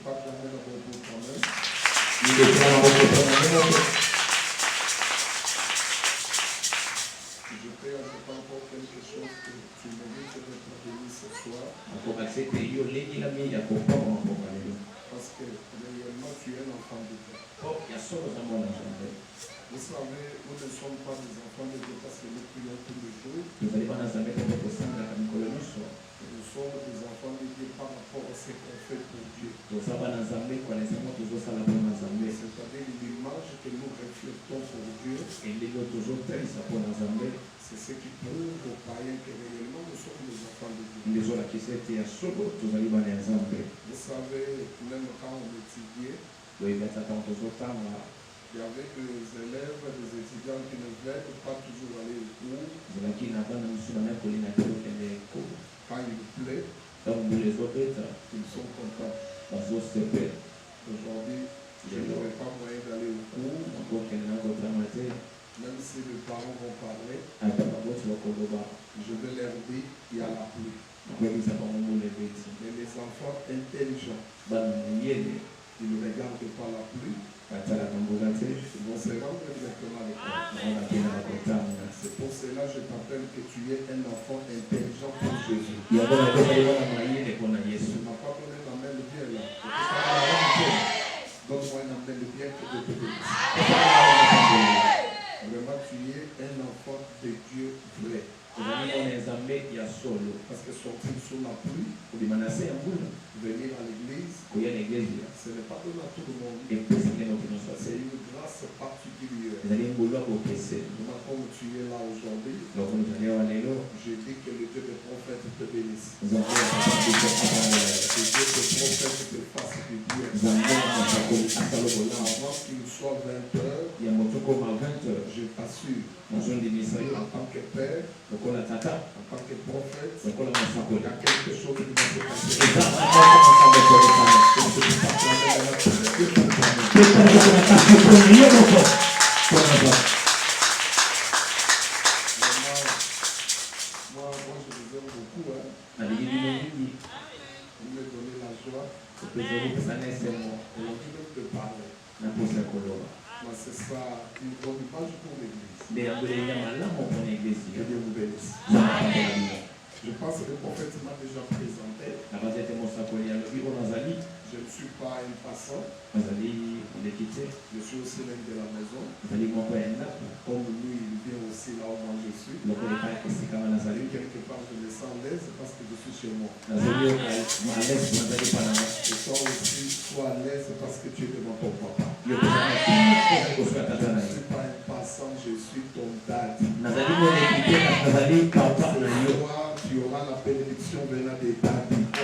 pas jamais dans mon groupe quand même. Je prie à ce pas encore quelque chose que tu mérites d'être béni ce soir. Parce que réellement tu es l'enfant de Dieu. Vous savez, nous ne sommes pas des enfants de Dieu parce que nous prions tous les jours. Nous sommes des enfants de Dieu par rapport à ce qu'on fait pour Dieu. C'est-à-dire l'image que nous reflétons pour Dieu. C'est ce qui prouve aux païens que réellement nous sommes des enfants de Dieu. Vous savez, même quand on étudiait, il y avait des élèves, des étudiants qui ne veulent pas toujours aller au cours. Quand il pleut, ils sont contents. Aujourd'hui, je n'aurai pas moyen d'aller au cours. Même si les parents vont parler, je vais leur dire qu'il y a la pluie. Mais les enfants intelligents, ils ne regardent pas la pluie. Ils vont se rendre directement à l'école. C'est pour cela que je t'appelle que tu es un enfant intelligent pour Jésus. Tu n'as pas donné la main de bien là. Donne-moi une main de bien que Dieu te bénisse. Vraiment, tu es un enfant de Dieu vrai. Parce que sortir sous la pluie, venir à l'église, ce n'est pas donné à tout le monde. C'est une grâce particulière. Comment comme tu es là aujourd'hui, je dis que le Dieu des prophètes te bénisse. Que Dieu des prophètes te fasse du bien. Avant qu'il soit 20 heures, je t'assure, en tant que père, en tant que prophète, il y a quelque chose qui va se passer. Moi, je vous aime beaucoup. Vous me donnez la joie. De parler. Moi, c'est ça une bonne image pour l'église. Que Dieu vous bénisse. Je pense que le prophète m'a déjà présenté. Je ne suis pas un passant. Je suis aussi l'un de la maison. Comme lui, il vient aussi là où moi je suis. Quelque part, je me sens à l'aise parce que je suis chez moi. Et toi aussi, sois à l'aise parce que tu es devant ton papa. Je ne suis pas un passant, je suis ton dad. Tu auras la bénédiction venant des dadis. Tu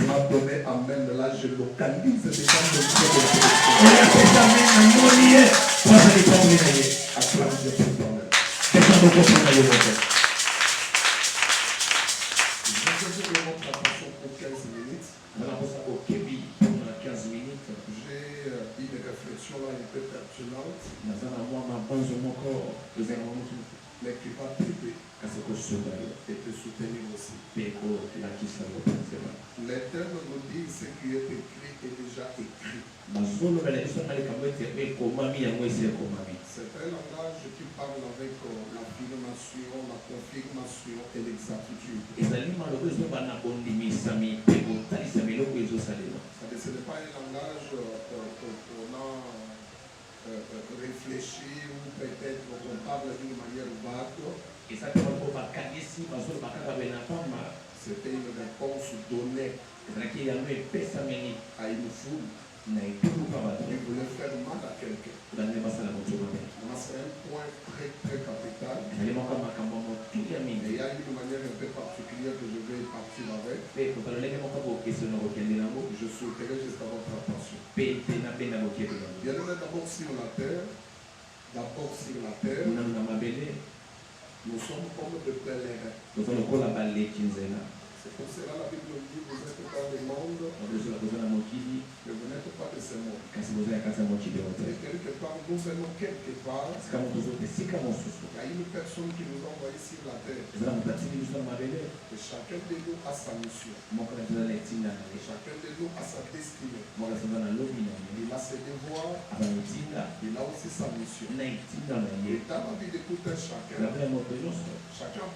m'as donné amen, là je localise les gens de Dieu. Acclame Dieu pour toi-même. Je vais votre attention pour 15 minutes. J'ai une réflexion là un peu pertinente. Mais qui va t'aider et te soutenir aussi. L'Éternel nous dit ce qui est écrit est déjà écrit. C'est un langage qui parle avec l'affirmation, la confirmation et l'exactitude. Ce n'est pas un langage qu'on a réfléchi ou peut-être qu'on parle d'une manière vague. C'était une réponse donnée à une foule. Il voulait faire mal à quelqu'un. C'est un point très très capital. Et il y a une manière un peu particulière que je vais partir avec. Je souhaiterais juste avoir votre attention. Bien d'abord sur la terre. Nous sommes comme de pèlerins. C'est pour cela la Bible dit vous êtes dans le monde, mais vous n'êtes pas des ce monde. Et quelque part, nous venons quelque part. Il y a une personne qui nous a envoyé sur la terre. Et chacun de nous a sa mission. Chacun de nous a sa destinée. Il a ses devoirs. Il a aussi sa mission. Et dans la vie d'écouter chacun a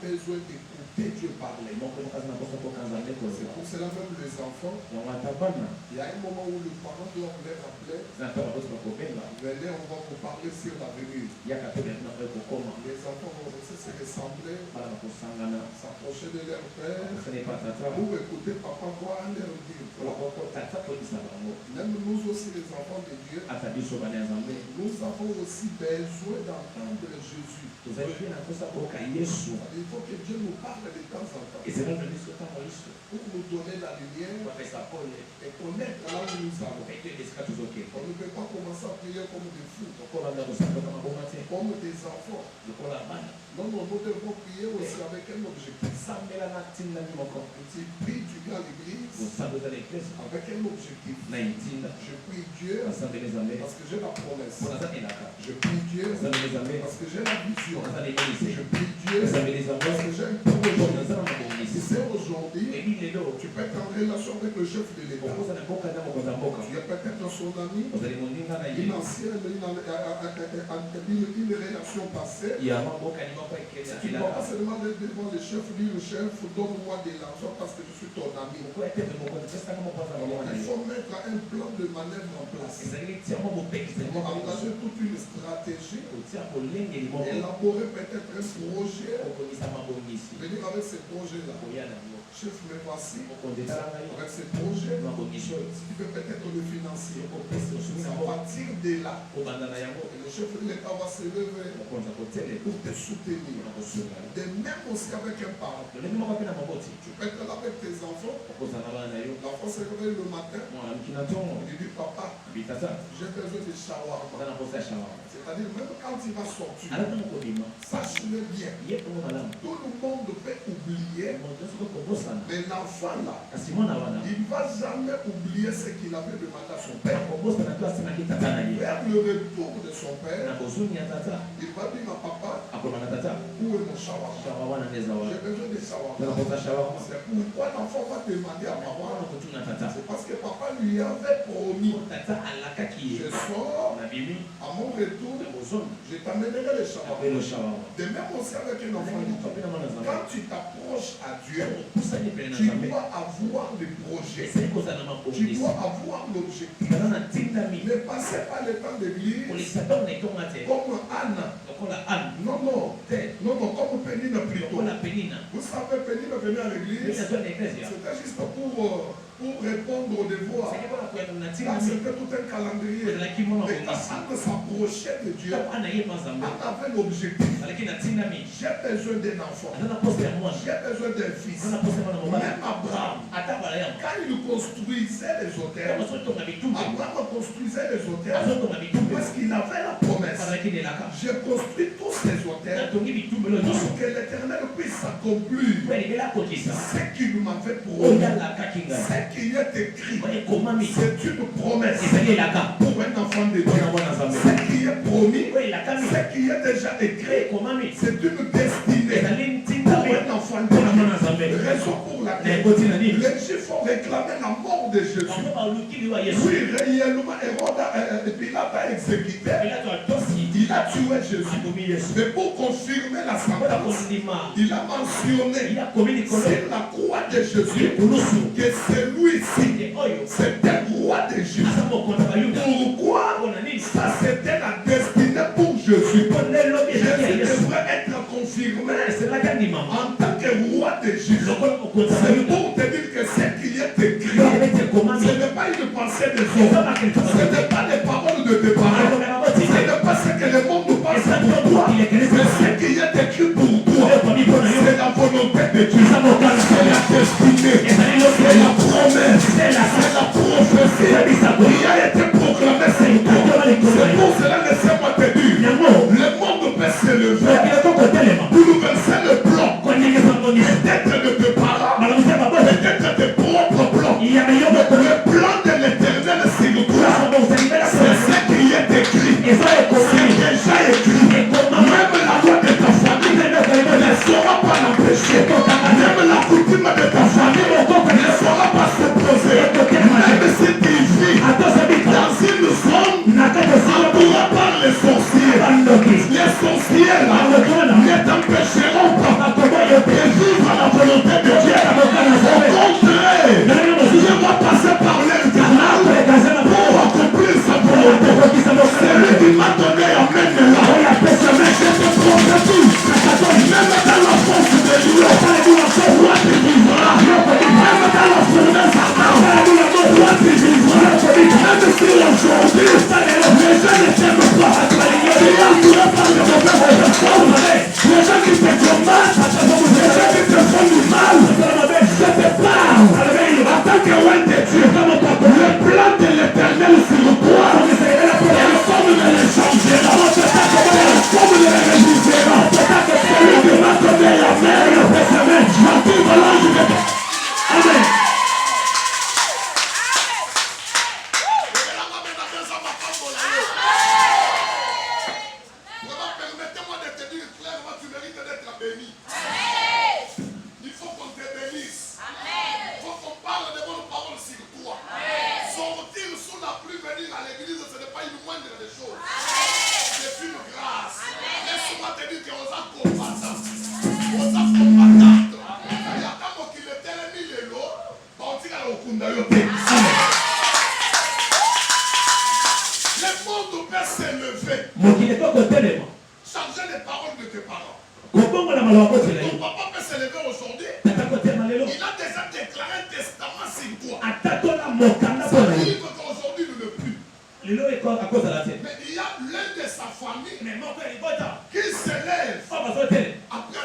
besoin d'écouter Dieu parler. C'est pour cela même les enfants, il y a un moment où le parent doit les rappeler. Venez, on va vous parler sur l'avenir. Les enfants vont aussi se ressembler, s'approcher de leur père pour écouter papa voir leur dire. Même nous aussi les enfants de Dieu, nous avons aussi besoin d'entendre Jésus. Il faut que Dieu nous parle de temps en temps pour nous donner la lumière et connaître là où nous allons. On ne peut pas commencer à prier comme des fous, comme des enfants. Non, nous devons prier aussi avec un objectif. Tu pries, tu viens à l'église avec un objectif. Je prie Dieu parce que j'ai la promesse. Je prie Dieu parce que j'ai la vision. Je prie Dieu parce que j'ai un projet. Si c'est aujourd'hui, tu peux être en relation avec le chef de l'État. Tu es peut-être son ami, une ancienne, une relation passée. Tu ne vas pas seulement aller devant le chef, dire le chef, donne-moi de l'argent parce que je suis ton ami. Il faut mettre un plan de manœuvre en place. Il faut engager toute une stratégie, élaborer peut-être un projet, venir avec ce projet-là. Chef, me voici avec ce projet. Tu peux peut-être le financer. À partir de là, le chef de l'État va se lever pour te soutenir. De même aussi avec un parent. Tu peux être là avec tes enfants. L'enfant se réveille le matin. Il dit papa, j'ai besoin de shawarma. C'est-à-dire même quand il va sortir, sache-le bien. Tout le monde peut oublier. Mais l'enfant là, il ne va jamais oublier ce qu'il avait demandé à son père. Vers le retour de son père, il va dire à papa, où est mon shawarma? J'ai besoin de shawarma. C'est pourquoi l'enfant va demander à papa. C'est parce que papa lui avait promis. Je sors, à mon retour, je t'amènerai le shawarma. De même aussi avec un enfant, quand tu t'approches à Dieu, tu dois avoir des projets. Tu dois avoir l'objectif. Ne passez pas le temps d'église comme Anne. Non, comme Pénine plutôt. Vous savez, Pénine venait à l'église, c'était juste pour répondre aux devoirs. Là, c'était tout un calendrier. Mais quand Anne s'approchait de Dieu, Anne avait l'objectif. J'ai besoin d'un enfant. J'ai besoin d'un fils. Même Abraham, quand il construisait les autels, Abraham construisait les autels parce qu'il avait la promesse. J'ai construit tous ces autels pour que l'Éternel puisse accomplir ce qu'il m'avait promis. Ce qui est écrit, c'est une promesse pour un enfant de Dieu. Ce qui est promis, ce qui est déjà écrit, c'est une destinée pour un enfant de Dieu. Raison pour laquelle les Juifs ont réclamé la mort de Jésus. Oui, réellement, Pilate a exécuté. Il a tué Jésus. Mais pour confirmer la sentence, il a mentionné sur la croix de Jésus que celui-ci, c'était le roi de Jésus. Pourquoi? Ça, c'était la destinée pour Jésus. Jésus devrait être confirmé en tant que roi de Jésus. C'est pour te dire que ce qui est écrit, ce n'est pas une pensée des hommes. Ce n'est pas les paroles de tes parents. Ce n'est pas ce que le monde pense pour toi. Mais ce qui est écrit pour toi, c'est la volonté de Dieu. C'est la destinée. C'est la promesse. C'est la prophétie qui a été proclamée sur toi. C'est pour cela, laissez-moi te dire, le monde peut se lever pour nous verser le plan. Peut-être de tes parents, peut-être tes propres plans. Le plan de l'Éternel sur toi tant que loin de Dieu, le plan de l'éternel sur toi, personne ne le changera, personne ne le révisera. Celui qui m'a donné la mer, j'attire l'ange de Dieu. Amen. Permettez-moi de te dire clairement, tu mérites d'être béni. Il faut qu'on te bénisse. Il faut qu'on parle de bonnes paroles sur toi. Sortir sous la pluie, venir à l'église, ce n'est pas une moindre des choses. C'est une grâce. Laisse-moi te dire que vous êtes combattants. Vous êtes combattants. Il y a des gens qui le télémis les lots. On tire au Kundayote. Le monde peut s'élever. Changer les paroles de tes parents. Ton papa peut s'élever aujourd'hui. Il a déjà déclaré un testament sur toi. Ça arrive qu'aujourd'hui il ne le plus. Mais il y a l'un de sa famille qui s'élève après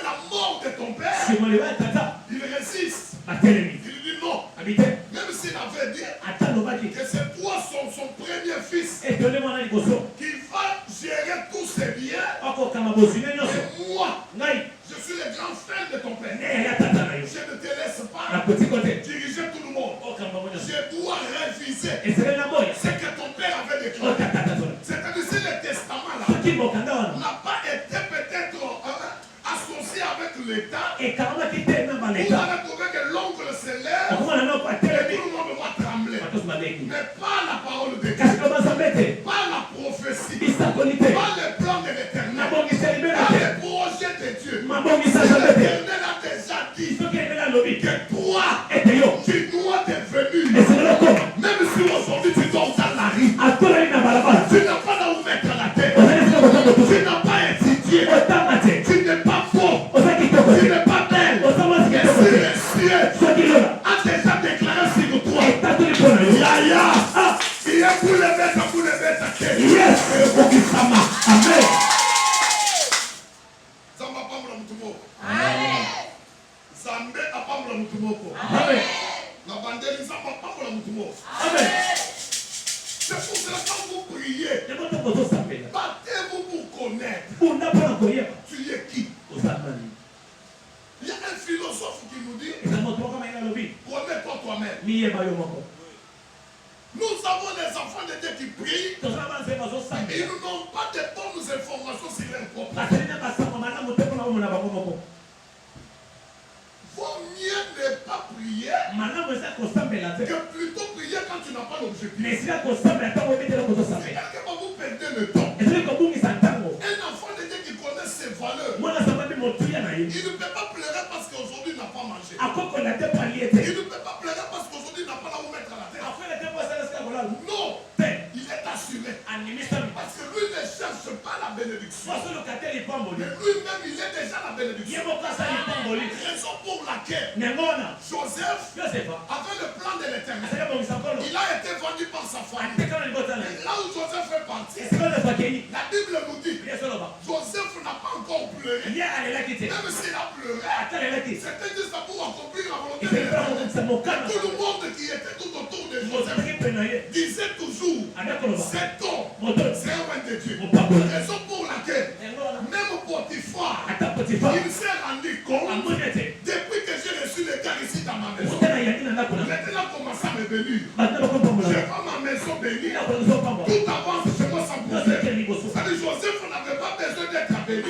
la mort de ton père. Il résiste. Il dit non. Même s'il avait dit que c'est toi son premier fils qui va gérer tous ses biens. Et moi, je suis le grand frère de ton père. Je ne te laisse pas diriger tout le monde. Je dois réviser ce que ton père avait déclaré. C'est-à-dire si le testament là n'a pas été peut-être associé avec l'État, vous allez trouver que l'oncle se lève et tout le monde va trembler. Mais pas la parole de Dieu, pas la prophétie, pas le plan de l'éternel, pas le projet de Dieu. L'éternel a déjà dit que toi, tu dois devenir, même si aujourd'hui tu dors dans la rue, tu n'as pas là où mettre la tête, tu n'as pas étudié, tu n'es pas fort, tu n'es pas belle, mais si le ciel a déjà déclaré sur toi, Yaya, il est pour les bêtes, yes, amen. Zambe apamula mutumoko. Amen. La bandeli zamba apamula mutumoko. Amen. C'est pour cela quand vous priez, battez-vous pour connaître. Tu es qui? Il y a un philosophe qui nous dit connais-toi toi-même. Nous avons des enfants de Dieu qui prient, mais ils n'ont pas de bonnes informations sur leur propre. Vaut mieux ne pas prier que plutôt prier quand tu n'as pas l'objectif. Quelqu'un vous perdez le temps. Un enfant de Dieu qui connaît ses valeurs, il ne peut pas pleurer parce qu'aujourd'hui il n'a pas mangé. Il ne peut pas pleurer parce qu'aujourd'hui il n'a pas là où mettre la tête. Non, il est assuré. Parce que lui ne cherche pas la bénédiction. Mais lui-même il est déjà la bénédiction. Raison pour laquelle Joseph avait le plan de l'éternel. Il a été vendu par sa famille. Et là où Joseph est parti, la Bible nous dit Joseph n'a pas encore pleuré. Même s'il a pleuré, c'était juste pour accomplir la volonté de l'éternel. Tout le monde qui était tout autour de Joseph disait toujours cet homme, c'est un homme de Dieu. Raison pour laquelle même Potiphar, il s'est rendu compte depuis que j'ai reçu les gars ici dans ma maison. Maintenant commence à me bénir. Je vois ma maison bénie. Tout avance chez moi sans problème. C'est-à-dire Joseph n'avait pas besoin d'être béni.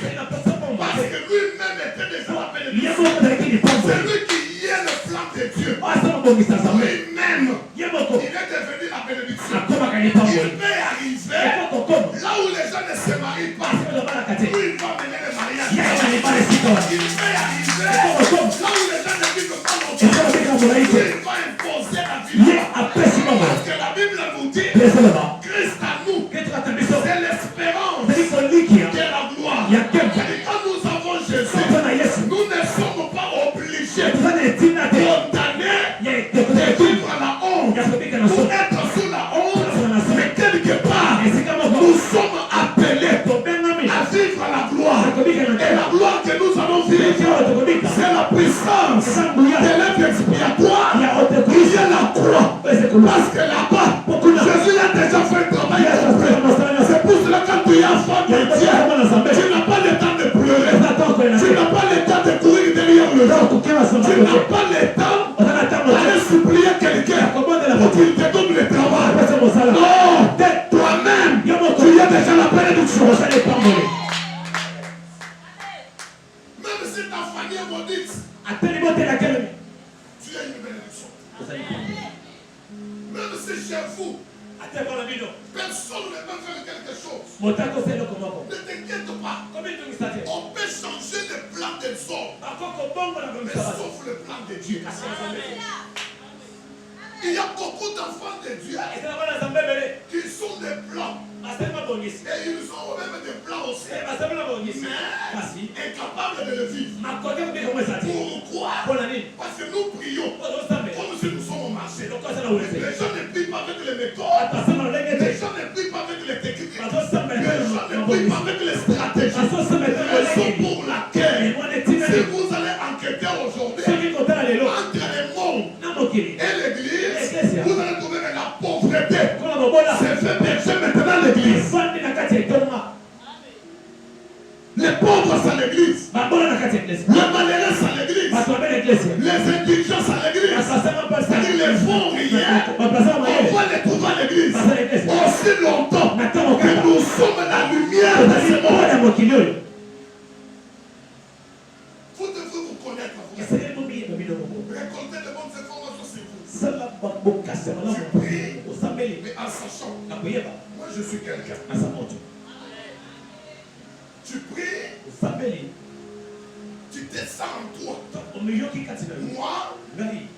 Parce que lui-même était déjà la bénédiction. C'est lui qui est le plan de Dieu. Lui-même, il est devenu la bénédiction. Il peut arriver là où les gens ne se marient pas. Lui, il va mener le mariage. Il peut arriver là où les gens ne vivent pas longtemps. Il va imposer la vie. Parce que la Bible nous dit Christ à nous, c'est l'espérance de la gloire. Quand nous avons Jésus, nous ne sommes pas obligés condamnés de vivre la honte ou être sous la honte, mais quelque part nous sommes appelés à vivre la gloire. Et la gloire que nous allons vivre, c'est la puissance de l'œuvre expiatoire qui est la Parce que là-bas, Jésus a déjà fait le travail. C'est pour cela que quand tu es enfant de Dieu, tu n'as pas le temps de pleurer. Tu n'as pas le temps de courir derrière le gens. Tu n'as pas le temps d'aller supplier quelqu'un pour qu'il te donne le travail. Non, toi-même, tu as déjà la bénédiction. Même si ta famille est maudite, tu as une bénédiction. Même si chez vous, personne ne peut faire quelque chose, ne t'inquiète pas. On peut changer le plan des hommes, mais sauf le plan de Dieu. Il y a beaucoup d'enfants de Dieu qui sont des plans. Et ils ont même des plans aussi. Mais incapables de le vivre. Pourquoi? Parce que nous prions comme si nous sommes au marché. Les gens ne prient pas avec les méthodes. Les gens ne prient pas avec les techniques. Les gens ne prient pas avec les stratégies. Raison pour laquelle, si vous allez enquêter aujourd'hui entre les mondes et l'église, vous allez trouver que la pauvreté s'est fait berger maintenant l'église. Les pauvres à l'église, les malheureux à l'église, les indigents à l'église, c'est-à-dire les font rien, on va les trouver à l'église. Aussi longtemps que nous sommes la lumière de ce monde. Vous devez vous connaître. Récolter de bonnes informations sur vous. Tu pries, mais en sachant, moi je suis quelqu'un. Tu pries, tu descends en toi. Moi,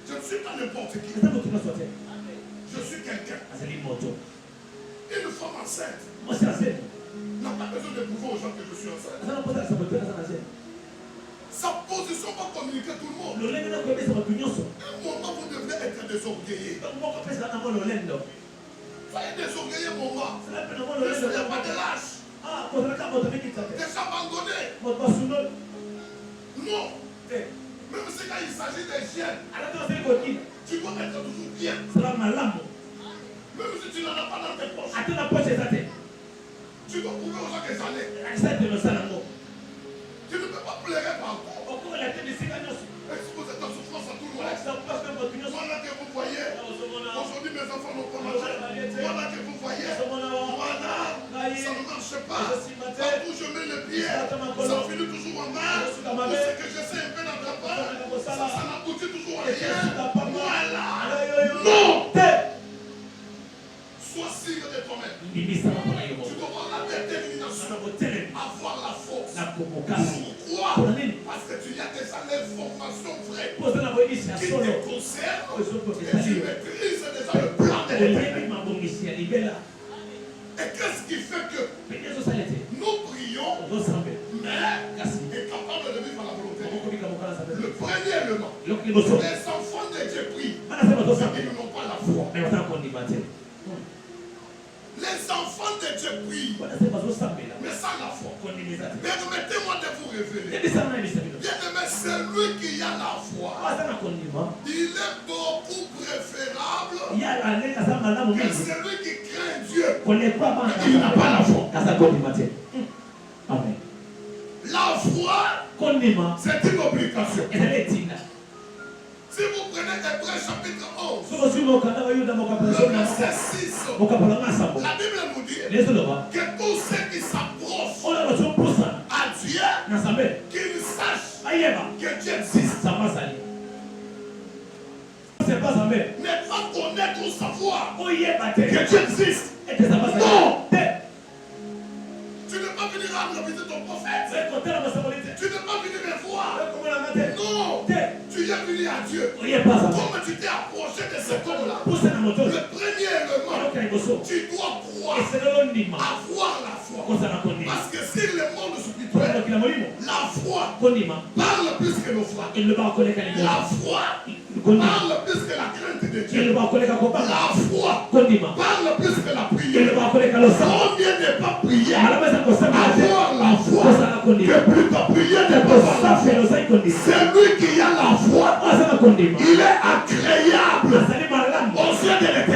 je ne suis pas n'importe qui. Je suis quelqu'un. Une femme enceinte n'a pas besoin de prouver aux gens que je suis enceinte. Sa position va communiquer tout le monde. Un moment, vous devrez être désorgueillé. Soyez désorgueillé, moment. Ne soyez pas de lâche. Déjà abandonné. Non. Même si quand il s'agit des chiens, tu dois être toujours bien. Même si tu n'en as pas dans tes poches, tu dois prouver aux gens que j'en ai. Tu ne peux pas pleurer partout. Exposer ta souffrance à tout le monde. Voilà que vous voyez. Aujourd'hui, mes enfants n'ont pas mangé. Voilà que vous voyez. Voilà. Ça ne marche pas. Partout je mets le pied, ça finit toujours en mal. Tout ce que j'essaie un peu d'attraper, ça n'aboutit toujours à rien. Voilà. Non. Sois sûr de toi-même. Tu dois avoir la détermination, avoir la force. Pourquoi? Parce que tu as déjà l'information vraie qui te concerne et tu maîtrises déjà le plan de l'éternel. Et qu'est-ce qui fait que nous prions, mais est capable de vivre à la volonté de Dieu? Le premier élément, les enfants de Dieu prient, mais ils n'ont pas la foi. Les enfants de Dieu prient, mais sans la foi. Permettez-moi de vous révéler. Bien-aimé, celui qui a la foi, il est beaucoup préférable que celui qui craint Dieu. Il n'a pas la foi. Amen. La foi, c'est une obligation. Si vous prenez Hébreux chapitre 11, le verset 6, la Bible nous dit que tous ceux qui s'approchent à Dieu, qu'ils sachent que Dieu existe. C'est pas ça, mais ne pas connaître ou savoir que Dieu existe. Non. Tu ne peux pas venir rendre visite au prophète. Tu ne peux pas venir me voir. Non. Tu es venu à Dieu. Comme tu t'es approché de cet homme-là, le premier élément, tu dois croire, avoir la foi. Parce que si le monde spirituel, la foi parle plus que nos foi. La foi parle plus que la crainte de Dieu. La foi parle plus que la prière. Combien n'est pas prier, avoir la foi, que plutôt prier n'est pas avoir la foi. Celui qui a la foi, il est agréable aux yeux de l'éternel.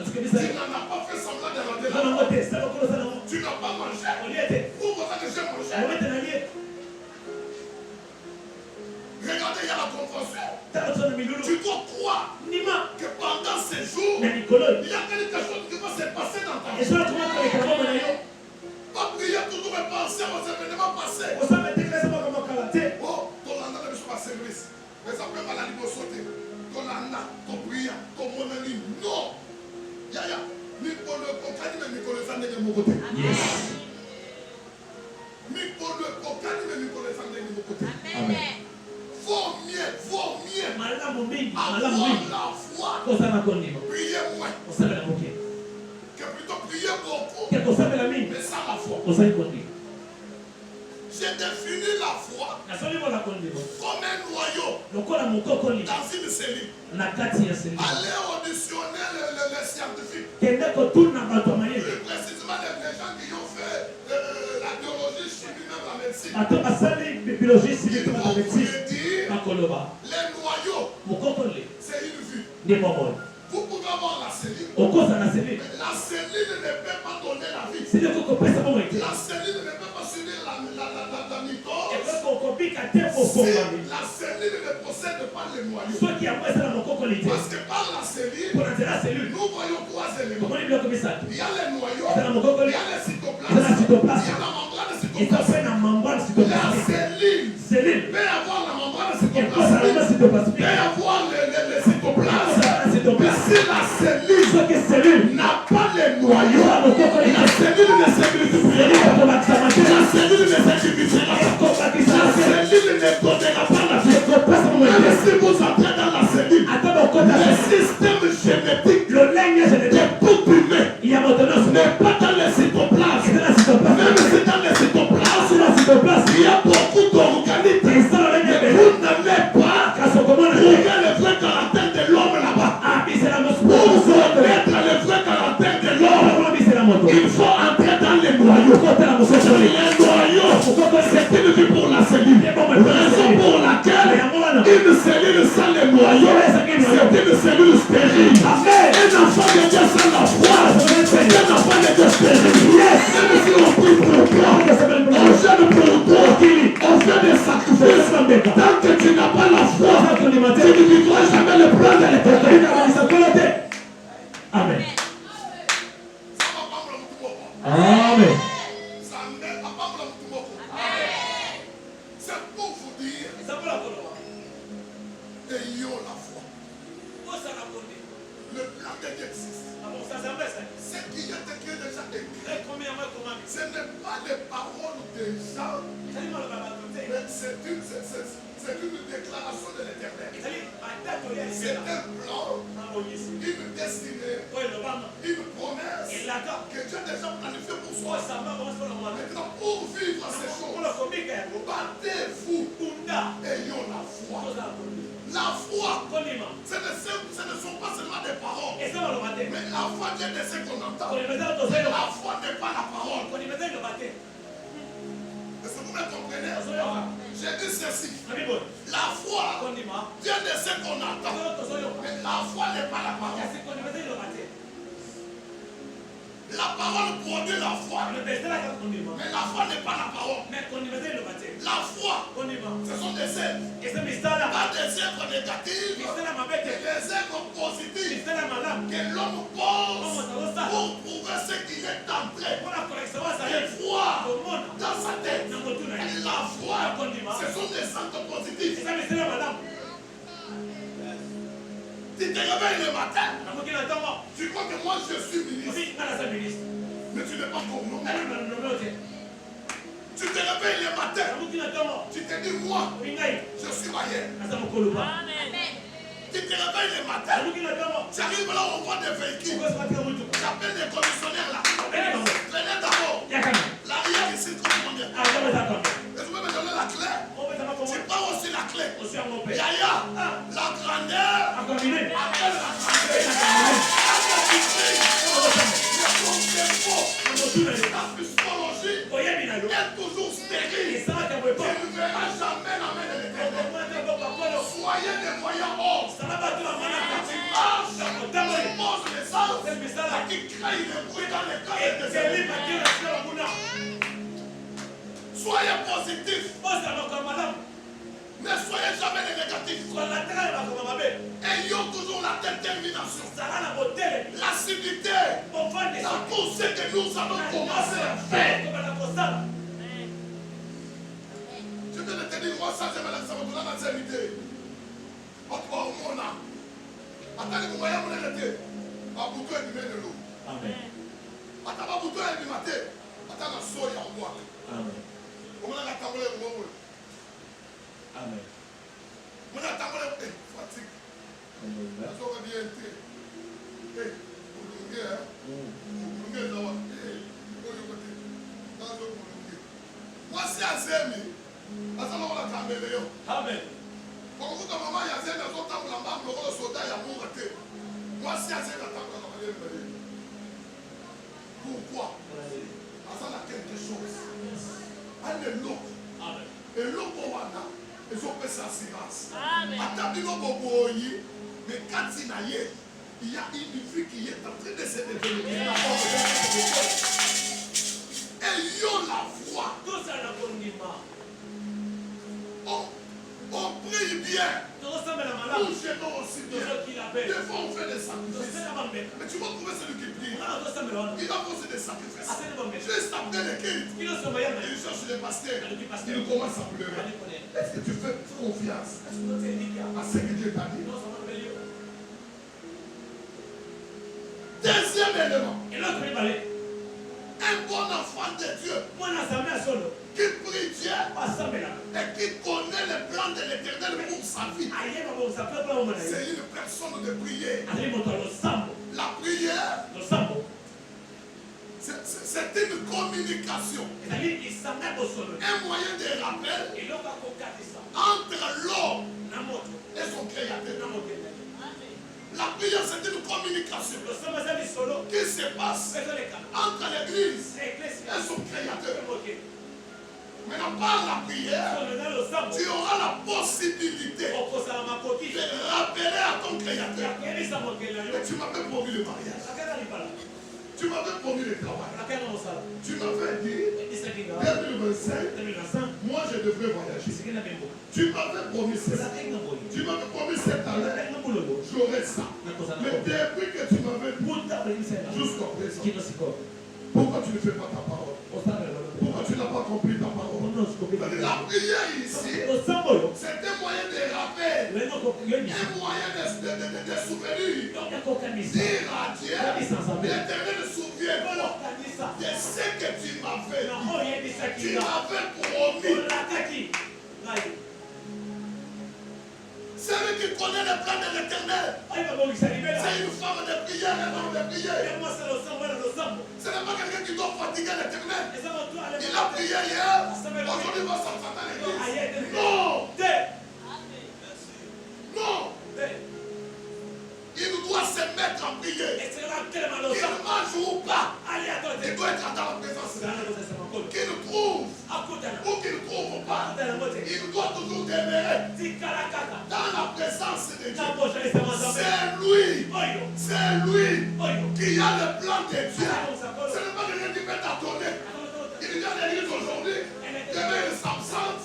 Tu n'en as pas fait semblant de rater la mort. Tu n'as pas mangé. Où vous avez déjà mangé? Regardez, il y a la convention. Tu dois croire que pendant ces jours, il y a quelque chose qui va se passer dans ta vie. Pas prier toujours et penser aux événements passés. Oh, ton anda ne pas service. Mais après, on va la sauter. Ton anda, ton prière, ton monnaie. Non. Yaya, Mikolo, Kokani, mais Mikolo, ça n'est que mon côté. Mikolo, Kokani, mais Mikolo, ça n'est que mon côté. Amen. Vaut mieux avoir la foi. Prier moins. Que plutôt prier beaucoup. Mais sans la foi. J'ai défini la foi comme un noyau dans une cellule. Allez auditionner les scientifiques. Plus précisément les gens qui ont fait la biologie, chimie, même la médecine. Ils vont vous dire les noyaux, c'est une vue. Vous pouvez avoir la cellule. Mais la cellule ne peut pas donner la vie. La cellule ne peut pas subir la mitose. Si la cellule ne possède pas les noyaux. Parce que par la cellule, nous voyons trois éléments. Il y a les noyaux, il y a les cytoplasmes, il y a la membrane cytoplasmique. La cellule peut avoir la membrane cytoplasmique, peut avoir les cytoplasmes. Mais si la cellule n'a pas les noyaux, la cellule ne s'église plus. La cellule ne s'église plus. La cellule ne donnera pas la vie. Même si vous entrez dans la cellule, le système génétique de tout humain n'est pas dans les cytoplasmes. Même si dans les cytoplasmes, il y a beaucoup d'organites. Vous n'allez pas trouver le vrai caractère de l'homme là-bas. Pour connaître le vrai caractère de l'homme, il faut entrer dans les noyaux. Les noyaux, c'est une vie pour la cellule. Raison pour laquelle une cellule sans les noyaux, c'est une cellule stérile. Un enfant de Dieu sans la foi, c'est un enfant de Dieu stérile. Même si on prie pour toi, on gêne pour toi, on fait des sacrifices. Tant que tu n'as pas la foi, tu ne vivras jamais le plan de l'éternité. Amen. Amen. C'est pour vous dire, ayons la foi. Le plan de Dieu existe. Ce qui est écrit déjà écrit. Ce n'est pas les paroles des gens, mais c'est une déclaration de l'Éternel. C'est un plan, une destinée, une promesse que Dieu a déjà planifiée pour soi. Maintenant, pour vivre ces choses, battez-vous, ayons la foi. La foi, ce ne sont pas seulement des paroles, mais la foi vient de ce qu'on entend. La foi n'est pas la parole. Est-ce que vous me comprenez? J'ai dit ceci. La foi vient de ce qu'on entend. Mais la foi n'est pas la parole. La parole produit la foi. Mais la foi n'est pas la parole. La foi, ce sont des œuvres. Pas des œuvres négatives, mais des œuvres positives que l'homme pose pour prouver ce qu'il est entré de voir dans sa tête. Et la foi, ce sont des actes positifs. Tu te réveilles le matin, tu crois que moi je suis ministre, mais tu n'es pas ton nom. Tu te réveilles le matin, tu te dis moi, je suis royal. Tu te réveilles le matin, tu arrives là où on voit des véhicules, tu appelles des commissionnaires là. Venez d'abord, l'arrière ici, tout le monde est. Et tu peux me donner la clé. Tu prends aussi la clé. Yaya, la grandeur, appelle la grandeur. La psychologie est toujours stérile. Tu ne verras jamais la main de l'Éternel. Soyez des voyants hors. Quand tu marches, tu poses les sens. crée le bruit dans les cas Et de c'est lui tes qui a dit la Kuna. Soyez positifs, Pose à ma madame. ne soyez jamais les négatifs. Sur la terre, il va comme Ayons toujours la détermination, ça va la beauté. l'assiduité On va des dans tout ce que nous allons commencer à faire. comme la postale. Je viens de te dire, moi, ça, j'aime la sabato, la sérénité. Au monde. Attendez, vous voyez, vous l'avez à bouton et du de l'eau. Amen. Attends, bouton et du matin. Attends, la soya au bois. Amen. Comment on a tambouré au bois? Amen. On a tambouré, fatigue. La soya bien été. Vous l'ouvrez, hein? Vous l'ouvrez, là, moi, c'est à Zémi. Attends, on a tambouré. Amen. Pour vous, comme maman, il y a Zémi, on a tambouré, le soldat, il y a mon raté. Moi, c'est à Zémi, on a tambouré. Pourquoi? Parce qu'on a quelque chose. Un éloque. Et l'eau wana, et je peux s'assurance. Attends, mais quand il y a une fille qui est en train de se développer. Et yo la foi. Tout ça n'a pas on prie bien. Nous ressemblons à la malade. Nous gênons aussi bien. Des fois on fait des sacrifices. Mais tu vas trouver celui qui prie. Il va poser des sacrifices. Juste après le culte, il cherche le pasteur. Il commence à pleurer. Est-ce que tu fais confiance à ce que Dieu t'a dit? Deuxième élément. Un bon enfant de Dieu qui prie Dieu et qui connaît le plan de l'Éternel pour sa vie. C'est une personne de prière. La prière, c'est une communication. Un moyen de rappel entre l'homme et son créateur. La prière, c'est une communication qui se passe entre l'église et son créateur. Maintenant, par la prière, tu auras la possibilité de rappeler à ton créateur. Mais tu m'avais promis le mariage. Tu m'avais promis le travail. Tu m'avais dit, 2025, moi je devrais voyager. Tu m'avais promis ça. Tu m'avais promis cette année, j'aurais ça. Mais depuis que tu m'avais dit, jusqu'à présent, pourquoi tu ne fais pas ta parole? Pourquoi tu n'as pas compris ta parole? La prière ici, c'est un moyen de rappel, un moyen de souvenir. Dire à Dieu, l'Éternel souvient-toi de ce que tu m'avais dit. Tu m'avais promis. Celui qui connaît le plan de l'Éternel, c'est une femme de prière, un homme de prière. Ce n'est pas quelqu'un qui doit fatiguer l'Éternel. Il a prié hier, aujourd'hui il va s'enfanter à l'église. Non! Non! Il doit se mettre en prière. Qu'il mange ou pas, il doit être dans la présence de Dieu. Qu'il trouve ou qu'il ne trouve pas, il doit toujours demeurer dans la présence de Dieu. C'est lui qui a le plan de Dieu. Ce n'est pas quelqu'un qui peut t'attendre. Il vient à l'église aujourd'hui, demain il s'absente.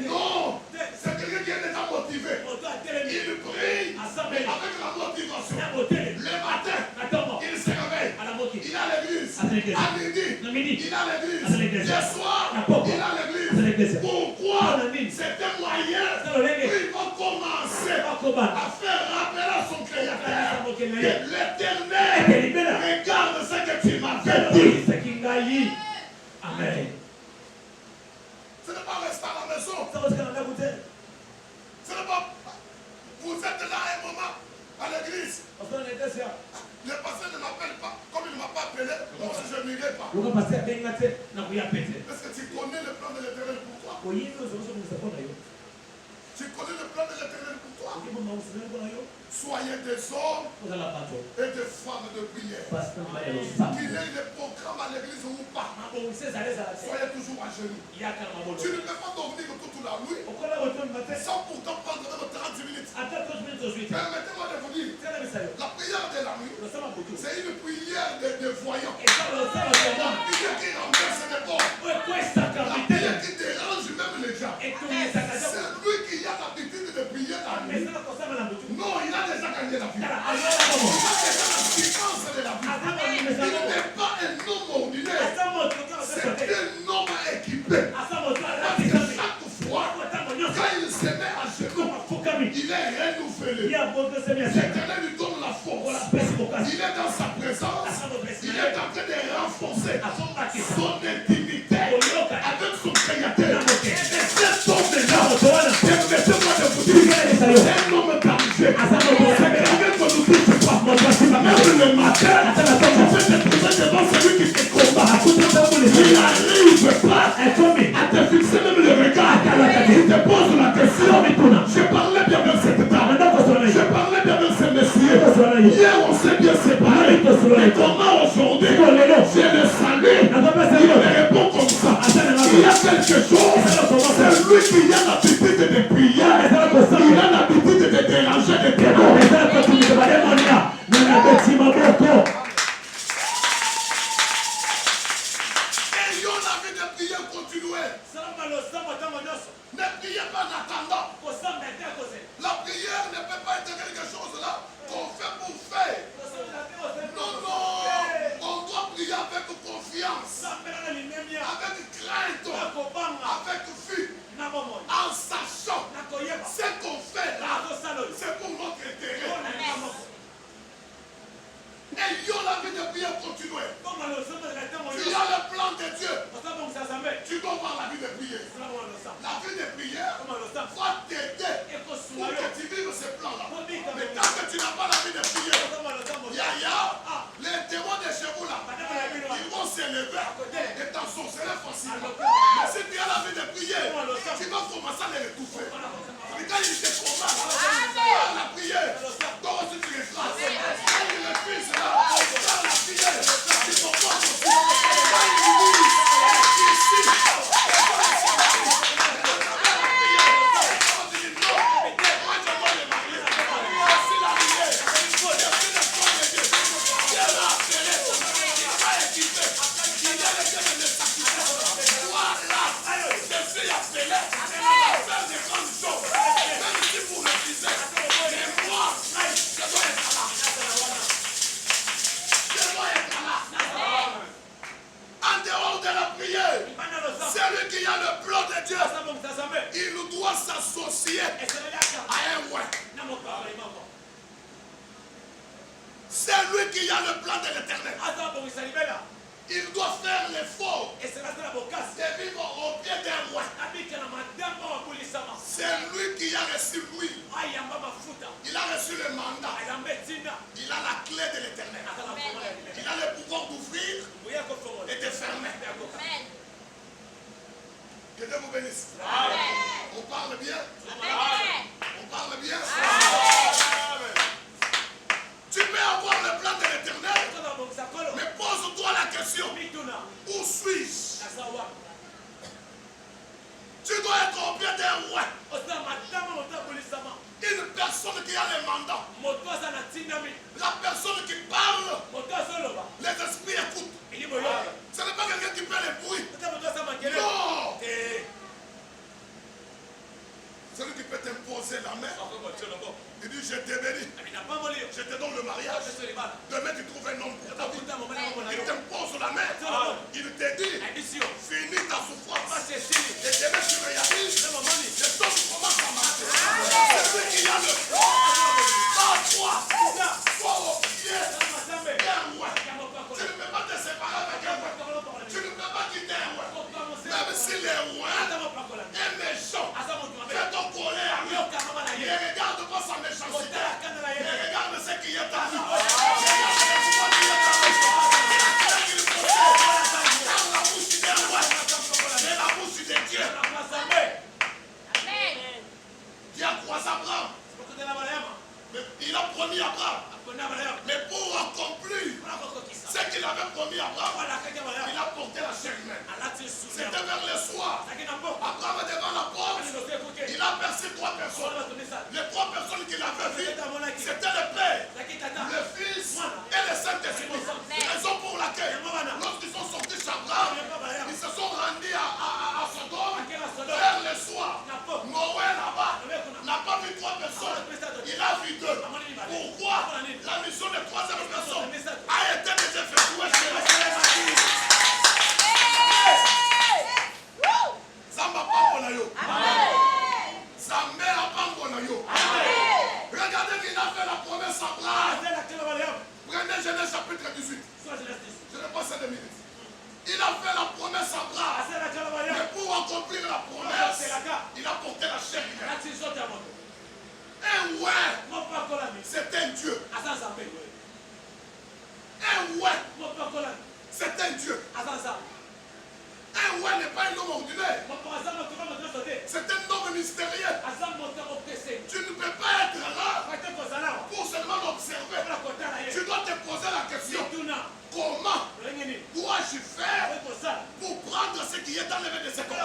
Non, c'est quelqu'un qui est déjà motivé. Il prie, mais avec la motivation. Le matin, il se réveille. Il a l'église. À midi, il a l'église. Le soir, il a l'église. Pourquoi? C'est un moyen il va commencer à faire rappeler à son créateur que l'Éternel regarde ce que tu m'as fait. Amen. Ce n'est pas rester à la maison. Ce n'est pas. Vous êtes là un moment à l'église. Le pasteur ne m'appelle pas. Comme il ne m'a pas appelé, moi aussi je n'irai pas. Parce que tu connais le plan de l'Éternel pour toi. Tu connais le plan de l'Éternel pour toi. Soyez des hommes et des femmes de prière. Qu'il ait des programmes à l'église ou pas. Soyez toujours à genoux. Tu ne peux pas dormir toute la nuit sans pourtant prendre même 30 minutes. Permettez-moi de vous dire, la prière de la nuit, c'est une prière des voyants. E solo La prière qui renverse les bords. questa La capitale prière qui dérange même les gens. e comincia a C'est lui qui a l'habitude de prier la nuit. pensare cosa me la butto. Non, il a déjà gagné la vie. Allora, Il a déjà la puissance de la vie. abbiamo Il n'est pas un homme ordinaire. C'est un homme équipé. Parce que chaque fois, quand il se met à genoux, il est renouvelé. L'Éternel lui donne la force. Il est dans sa présence. Il est en train de renforcer son intimité avec son Créateur. Et cet homme-là, permettez-moi de vous dire, c'est un homme danger. C'est quelqu'un qu'on nous touche pas. Même le matin, tu fais des prières devant celui qui te combat. Il n'arrive pas à te fixer même le regard. Il te pose la question. Je parlais bien de cette dame. Je parlais bien de ce monsieur. Hier, on s'est bien séparés. Mais comment aujourd'hui, je le salue. Il me répond comme ça. Il y a quelque chose. C'est lui qui a l'habitude de prier. Il a l'habitude de déranger les ténors. Ayons l'envie de prier, continuez. Ne priez pas en attendant. La prière ne peut pas être quelque chose là qu'on fait pour faire. Non, non. On doit prier avec confiance, avec crainte, avec fuite, en sachant ce qu'on fait là, c'est pour notre intérêt. Ayons l'envie de prier, continuez. Tu as le plan de Dieu. Tu dois voir la vie de prière. La vie de prière va t'aider pour que tu vives ce plan-là. Mais tant que tu n'as pas la vie de prière, les démons de chez vous là, ils vont s'élever et t'ensorceler facilement. Mais si tu as la vie de prière, tu vas commencer à les étouffer. Mais quand ils te combattent, par la prière, toi aussi tu les frappes. Quand ils refusent là, par la prière, tu comportes aussi. Quand ils disent, ici, en dehors de la prière, celui qui a le plan de Dieu, il doit s'associer à un ouais. C'est lui qui a le plan de l'Éternel. Il doit faire l'effort de vivre au pied d'un roi. C'est lui qui a reçu l'huile. Il a reçu le mandat. Il a la clé de l'Éternel. Il a le pouvoir d'ouvrir et de fermer. Que Dieu vous bénisse. On parle bien. On parle bien. Tu peux avoir le plan de l'Éternel, mais pose-toi la question. Où suis-je? Tu dois être au pied d'un roi. Une personne qui a le mandat. La personne qui parle, les esprits écoutent. Ce n'est pas quelqu'un qui fait les bruits. Non. Celui qui peut t'imposer la main. Il dit je te bénis. Je te donne le mariage. Demain tu trouves un homme pour ta vie. Il t'impose la main. Il te dit finis ta souffrance. Et demain tu réalises. Les choses commencent à marcher. C'est lui qui a le plan. Pas toi. Toi au pied d'un roi. Tu ne peux pas te séparer avec un roi. Tu ne peux pas quitter un roi. Même si les rois est méchant. Fais ton colère. Ne regarde pas sa méchanceté. Mais regarde ce qui est à lui. Car la bouche d'un roi est la bouche de Dieu. Dieu a croisé Abraham. Mais il a promis Abraham. Mais pour accomplir ce qu'il avait promis Abraham, il a porté la chair humaine. C'était vers le soir. Abraham est devant la porte. Il a percé 3 personnes. Les 3 personnes qu'il avait vues, c'était le Père, le Fils et le Saint-Esprit. Ils ont roi, c'est un Dieu. Un roi n'est pas un homme ordinaire. C'est un homme mystérieux. Tu ne peux pas être là pour seulement l'observer. Tu dois te poser la question. Comment dois-je faire pour prendre ce qui est dans le de cet homme?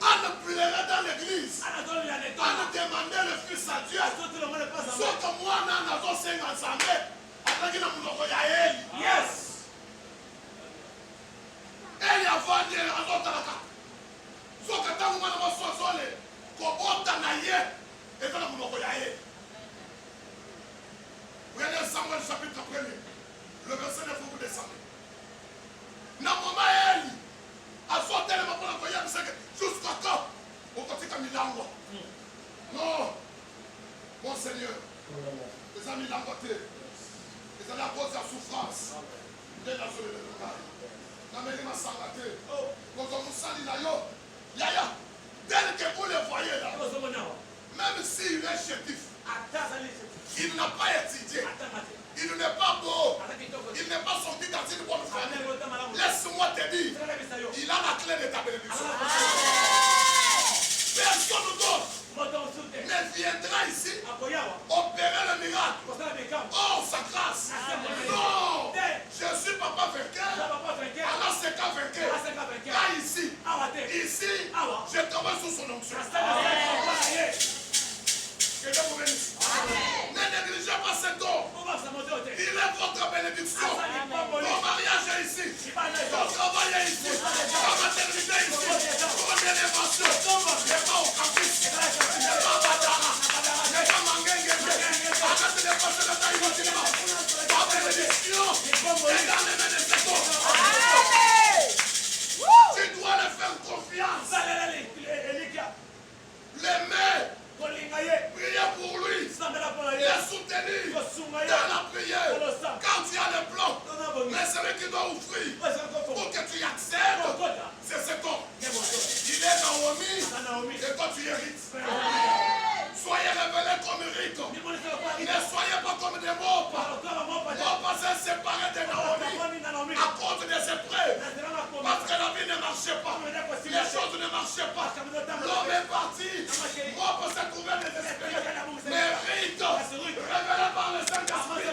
On ne pleurait dans l'église. On ne demandait le fils à Dieu. Sauf que moi, on a ensemble. Yes. Elle y a vendu à l'autre. Sauf que tant que moi, je suis solé, et quand vous regardez Samuel chapitre 1er, le verset 9, vous descendez. Namoma Eli a sauté le moment pour la jusqu'à quand on continue comme il a. Non, mon Seigneur, les amis l'ont côté, les amis à cause de la souffrance, de la soledad. N'amène-moi sans la tête. Quand on nous salue là, Yaya, tel que vous le voyez là, même s'il est chétif, il n'a pas étudié, il n'est pas beau, il n'est pas sorti dans une bonne famille. Laisse-moi te dire, il a la clé de ta bénédiction. Personne d'autre ne viendra ici opérer le miracle. Oh, sa grâce. Non, je suis papa vainqueur. Allah c'est qu'un vainqueur. Là ici, je travaille sous son onction. Que Dieu vous bénisse. Ne négligez pas cet homme. Il est votre bénédiction. Ton mariage est ici. Ton travail est ici. Ta maternité est ici. Ton élévation n'est pas au campus. N'est pas à Badara. N'est pas Mangengue. Arrête de passer le temps inutilement. Ta bénédiction est dans les mains de cet homme. Tu dois le faire confiance. L'aimer. Priez pour lui. Le soutenir dans la prière. Quand tu as le plan, mais celui qui doit offrir pour que tu acceptes, c'est cet homme. Il est Naomi et toi tu hérites. Soyez révélés comme Rico. Ne soyez pas comme des mots. Mopa s'est séparé de Naomi à cause de ses preuves. Parce que la vie ne marchait pas. Les choses ne marchaient pas. L'homme est parti. Mopa s'est trouvé désespéré. Mais Rico, révélé par le Saint-Esprit,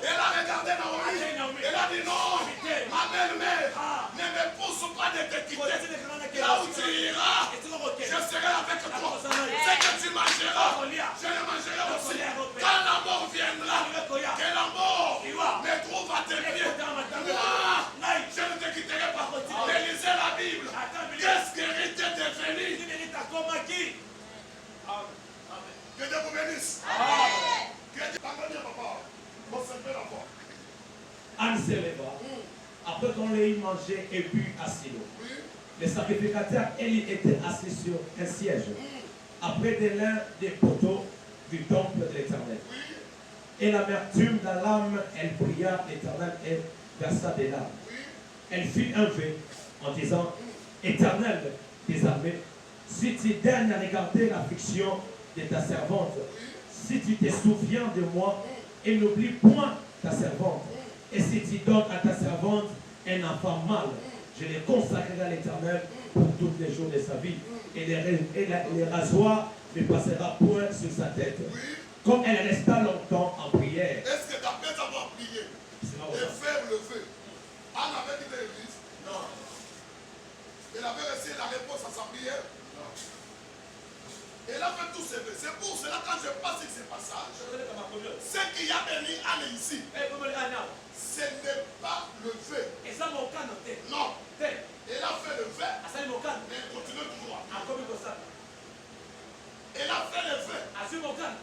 elle a regardé Naomi. Elle a dit non, ma belle-mère, ne me pousse pas de te quitter. Là où tu iras, je serai avec toi. Ce que tu mangeras, je le mangerai aussi. Quand la mort viendra, que la mort me trouve à tes pieds. Moi, je ne te quitterai pas. Mais lisez la Bible. Qu'est-ce que Rite est devenu? Que Dieu vous bénisse. Que Dieu t'accompagne, papa. Conservez la voix. Anne se leva. Après qu'on l'ait mangé et bu à Silo. Le sacrificateur Élie était assis sur un siège, après de l'un des poteaux du temple de l'Éternel. Et l'amertume dans l'âme, elle pria l'Éternel et versa des larmes. Elle fit un vœu en disant, Éternel des armées, si tu daignes à regarder l'affliction de ta servante, si tu te souviens de moi et n'oublie point ta servante, et si tu donnes à ta servante un enfant mâle, je les consacrerai à l'Éternel pour tous les jours de sa vie. Et les rasoirs ne passera point sur sa tête. Comme elle resta longtemps en prière. Est-ce que d'après avoir prié et faire le feu, Anne avait quitté l'église? Non. Elle avait reçu la réponse à sa prière? Non. Elle a fait tous ses vœux. C'est pour cela quand je passe ce passage, ce qui a béni Anne ici, ce n'est pas le vœu. Non. Elle a fait le vœu, mais elle continue toujours à prier. Elle a fait le vœu.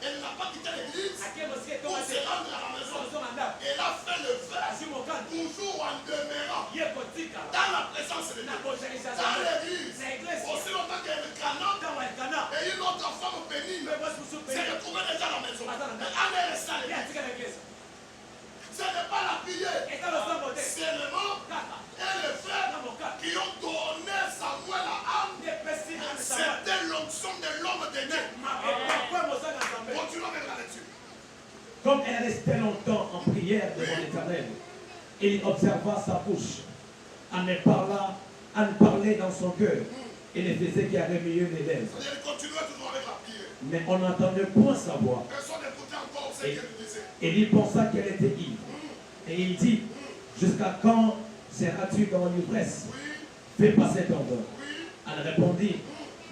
Elle n'a pas quitté l'église pour se rendre à la maison. Elle a fait le vœu toujours en demeurant dans la présence de Dieu. Dans l'église, aussi longtemps qu'il y a le Cana et une autre femme bénie s'est retrouvée déjà à la maison. Mais Anne est restée à l'église. Ce n'est pas la prière, c'est le mot et le frère qui ont donné Samuel à Anne. C'était l'onction de l'homme de Dieu. Continuons avec la lecture. Comme elle restait longtemps en prière devant l'Éternel, il observa sa bouche, en parlait dans son cœur, et ne faisait qu'à remuer les lèvres. Il continuait toujours avec la prière. Mais on n'entendait point sa voix. Personne n'écoutait encore ce qu'elle disait. Et il pensa qu'elle était ivre. Et il dit, jusqu'à quand seras-tu dans l'ivresse? Fais passer ton vin. Elle répondit,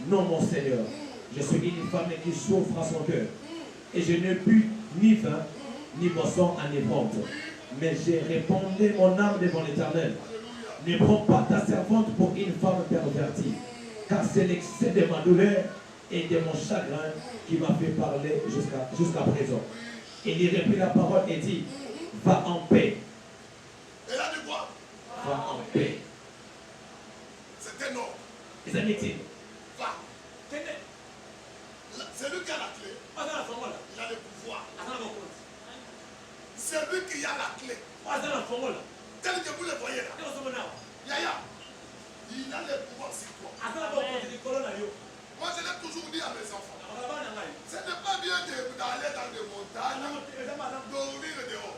non mon Seigneur, je suis une femme qui souffre à son cœur. Et je ne bu ni vin, ni boisson enivrante. Mais j'ai répondu mon âme devant l'Éternel. Ne prends pas ta servante pour une femme pervertie, car c'est l'excès de ma douleur et de mon chagrin qui m'a fait parler jusqu'à présent. Et il reprit la parole et dit, va en paix. Elle a dit quoi? Va en paix. C'est un ordre. Les amis, Va. C'est lui qui a la clé. Il a le pouvoir. C'est lui qui a la clé. Tel que vous le voyez là. Yaya, il a le pouvoir sur toi. Moi je l'ai toujours dit à mes enfants. Ce n'est pas bien d'aller dans des montagnes, dormir dehors.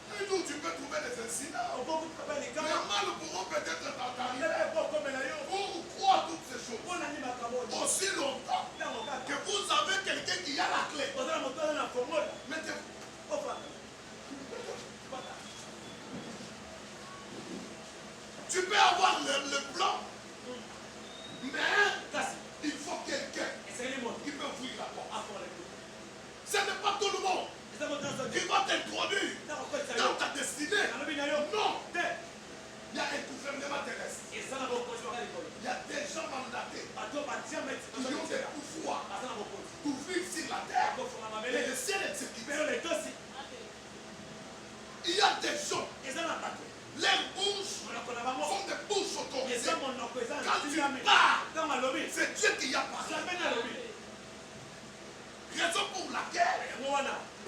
Un jour tu peux trouver des incidents. Les mal pourront peut-être t'arriver. Pour croire toutes ces choses. Aussi longtemps que vous avez quelqu'un qui a la clé. Mettez-vous. Tu peux avoir le plan, mais il faut quelqu'un qui peut ouvrir la porte. Ce n'est pas tout le monde qui va t'introduire dans ta destinée. Non. Il y a un gouvernement terrestre. Il y a des gens mandatés qui ont des pouvoirs pour vivre sur la terre et le ciel exécuté. Il y a des gens, leurs bouches sont des bouches autorisées. Quand tu parles, c'est Dieu qui y a parlé. Raison pour laquelle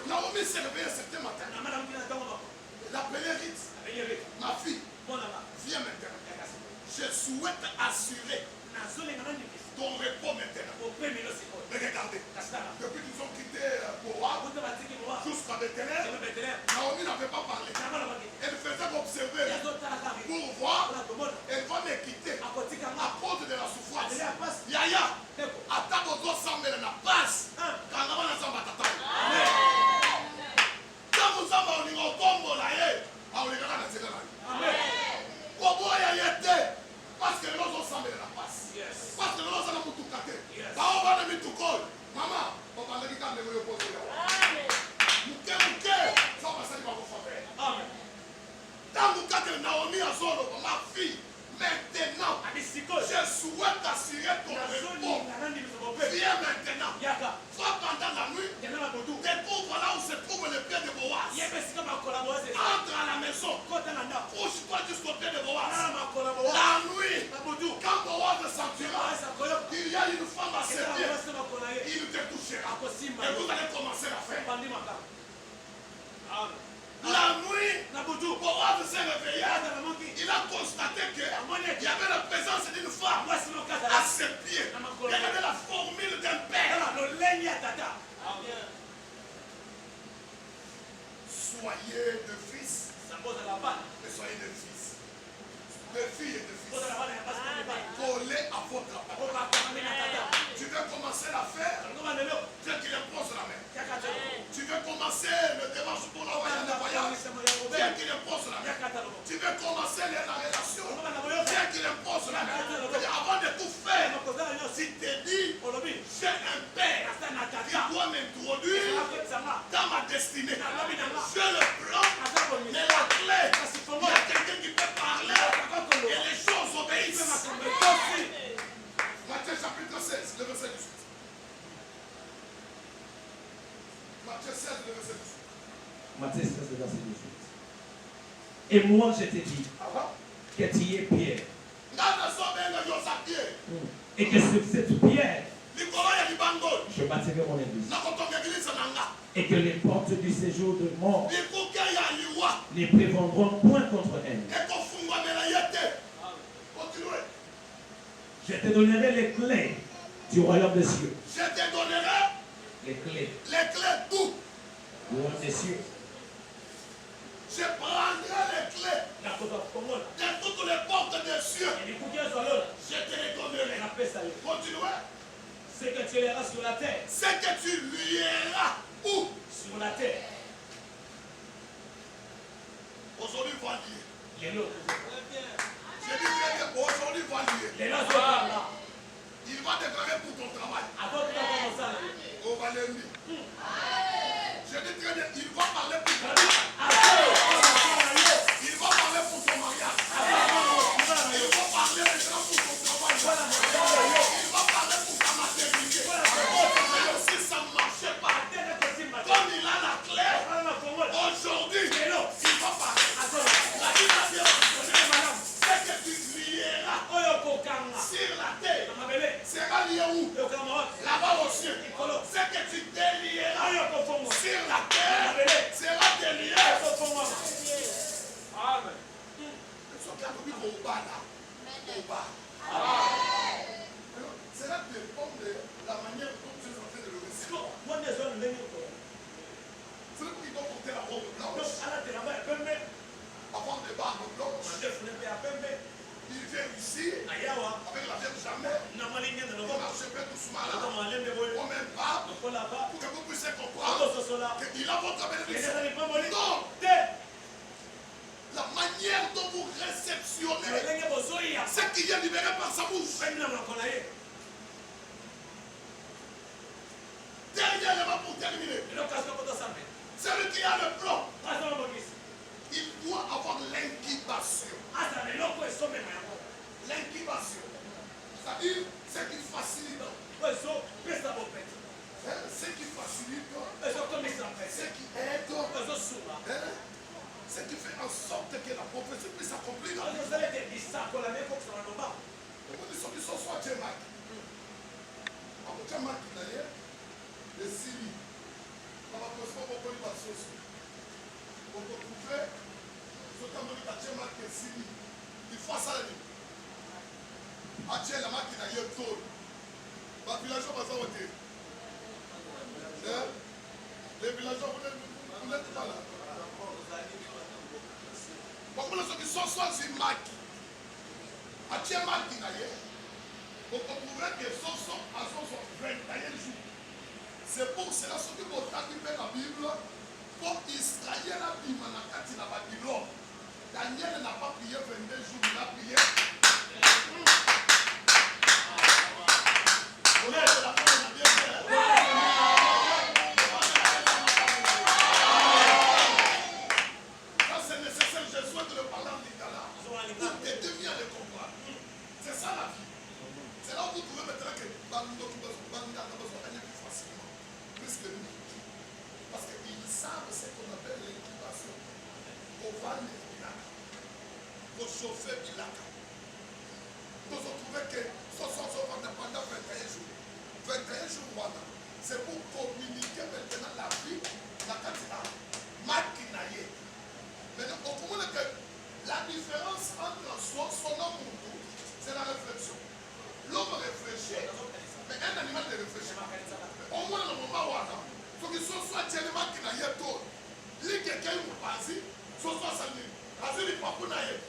Naomi s'est réveillée ce matin. Elle a appelé Ruth. Ma fille, viens maintenant. Je souhaite assurer ton repos maintenant. Mais regardez, depuis qu'ils ont quitté Boa jusqu'à Bethléem, Naomi n'avait pas parlé. Elle faisait observer pour voir, elle va me quitter à cause de la souffrance. Yaya, attends vos ensemble la passe. Quand on va ensemble à ta quand vous avez un combo là, on est dans la saison. Comment il y a été? Parce que les gens ensemble la passe. Parce que les gens sont tout caté. On va le mettre tout col. Maman, on va le dire quand vous posez là. Mouké, ça va salir par vos frères. Amen. Dans le cas de Naomi à Zolo, ma fille, maintenant, je souhaite assurer ton repos. Viens maintenant. Va pendant la nuit. Découvre là où se trouve le pied de Boaz. Entre à la maison. Couche-toi jusqu'au pied de Boaz. La nuit, quand Boaz sentira qu'il y a une femme à ses pieds, il te touchera. Et vous allez commencer à faire. La nuit, Boaz s'est réveillé. Il a constaté qu'il y avait la présence d'une femme à ses pieds. Il y avait la formule d'un père. Soyez de fils et soyez de fils. De filles et de fils. Collez à votre parole. Tu veux commencer l'affaire? Dieu qui impose la main. Tu veux commencer le démarche pour l'envoyer en voyage? Dieu qui impose la main. Tu veux commencer la relation? Dieu qui impose la main. Avant de tout faire, si tu te dis, j'ai un père qui doit m'introduire dans ma destinée. J'ai le plan, mais la clé, il y a quelqu'un qui peut parler et les choses obéissent. Matthieu chapitre 16, le verset 18. Matthieu 16, le verset 18. Matthieu 16, le verset 18. Et moi, je te dis que tu es Pierre. Et que sur cette pierre, je bâtirai mon église. Et que les portes du séjour de mort ne prévendront point contre elle. Je te donnerai les clés du royaume des cieux. Je te donnerai les clés. Les clés d'où? des cieux. Je prendrai les clés de toutes les portes des cieux. Je te les donnerai. Continuez. Ce que tu liras sur la terre. Ce que tu lieras où? Sur la terre. Aujourd'hui, il va lier. Les lots. Je dis très bien, aujourd'hui, il va lier. Les lots sont là. Il va déclarer pour ton travail. Avant que tu commences ça. Au Valérie. Je dis très bien, il va parler pour ton travail. Il va parler pour ton mariage. Il va parler maintenant pour ton travail. Il va parler pour ta maternité. Même si ça ne marchait pas, comme il a la clé, aujourd'hui, il va parler. La Bible a dit, ce que tu lieras sur la terre sera lié où? Là-bas au ciel. Ce que tu délieras sur la terre sera délié. Amen. Cela dépend de la manière dont tu es en train de le recevoir. Celui qui doit porter la robe blanche, avoir des barbes blanches, il vient ici avec la Vierge jamais. Il marche un peu doucement là. On même pas pour que vous puissiez comprendre qu'il a votre bénédiction. Non! La manière dont vous réceptionnez ce qui est libéré par sa bouche. Dernièrement pour terminer, celui qui a le plan, il doit avoir l'incubation. L'incubation, c'est-à-dire ce qui facilite. Ce qui facilite, ce qui aide, ce qui fait en sorte que la prophétie puisse s'accomplir. On dit ce qui sont soit Tchemak. On peut Tchemak d'ailleurs, les Syries. On va poser beaucoup de choses. On peut trouver ce qu'on dit à Tchemak et Syrie. Il faut ça. Atiel la máquina y est tôt. Les villageois vont s'arrêter. Les villageois, vous n'êtes pas là. Pour ceux qui sont soit sur Maki, Atiel máquina y est. Vous trouverez que ce sont à 21 jours. C'est pour cela que vous avez la Bible. Pour Israël a dit Manakati na Babylone. Daniel n'a pas prié 22 jours, il a prié. Quand c'est nécessaire, je souhaite le parler en Lingala. Pour t'aider bien à le comprendre. C'est ça la vie. C'est là où vous trouvez maintenant que Bando qui va se gagner plus facilement. Plus que nous. Parce qu'ils savent ce qu'on appelle l'incubation. Pour vendre les Bilaka. Pour chauffer Bilaka. Nous avons trouvé que ce sont pendant 21 jours. 21 jours, voilà. C'est pour communiquer maintenant la vie, la cantina. Makinaye. Maintenant, on comprend que la différence entre son homme et tout, c'est la réflexion. L'homme réfléchit, mais un animal ne réfléchit pas. Au moins, dans le moment où on a, il faut que ce soit le Makinaye tout. Lui, quelqu'un vous passe, ce soit ça. Parce qu'il n'est pas pour naïe.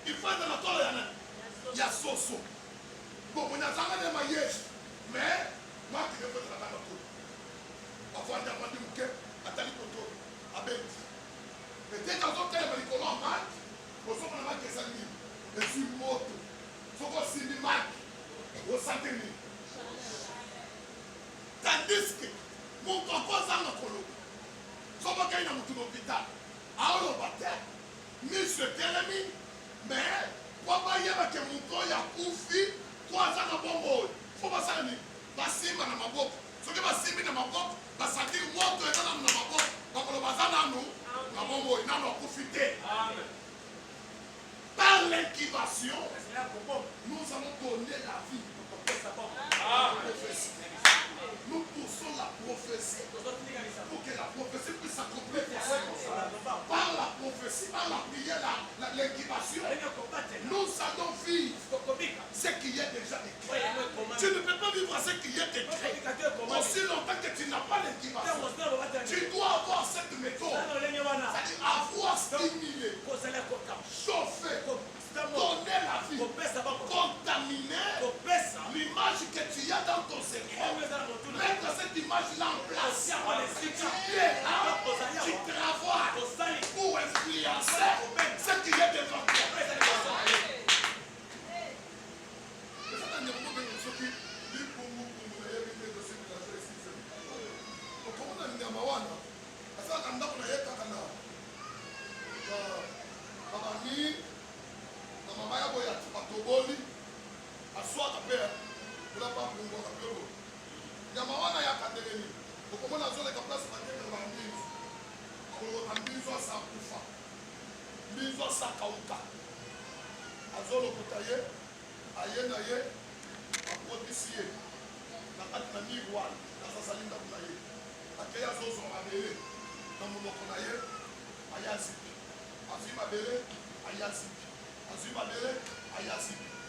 Il faut être dans la toile, il y a Soso. Bon, on a jamais de maillage. Mais, moi qui ne fais pas la toile. Parfois, on a demandé au quai, à Tali Koto, à Benti. Mais dès qu'on a fait le colon en marque, on s'en a marqué ça. Et sur moto, il faut qu'on s'y marque au centenaire. Tandis que, mon coco, ça n'a pas l'eau. Sauf qu'il y a un hôpital. Alors, le baptême, Monsieur Telemi, mais, papa y a que mon corps y a couffé, 3 ans à bon mot. Faut pas ça, Basima na maboko. Ce que Basimi na maboko, Basaki moto et dans la maboko, donc le bazana nous, na bon mot, n'a pas profité. Par l'incubation, nous allons donner la vie. Nous poussons la prophétie pour que la prophétie puisse dans la prière, l'incubation, nous allons vivre ce qui est déjà écrit. Tu ne peux pas vivre ce qui est écrit aussi longtemps que tu n'as pas l'incubation. Tu dois avoir cette méthode, c'est-à-dire avoir stimulé, chauffer, donner la vie, contaminer l'image que tu as dans ton cerveau, mettre cette image-là en place. Tu travailles pour influencer ce qui est devant toi.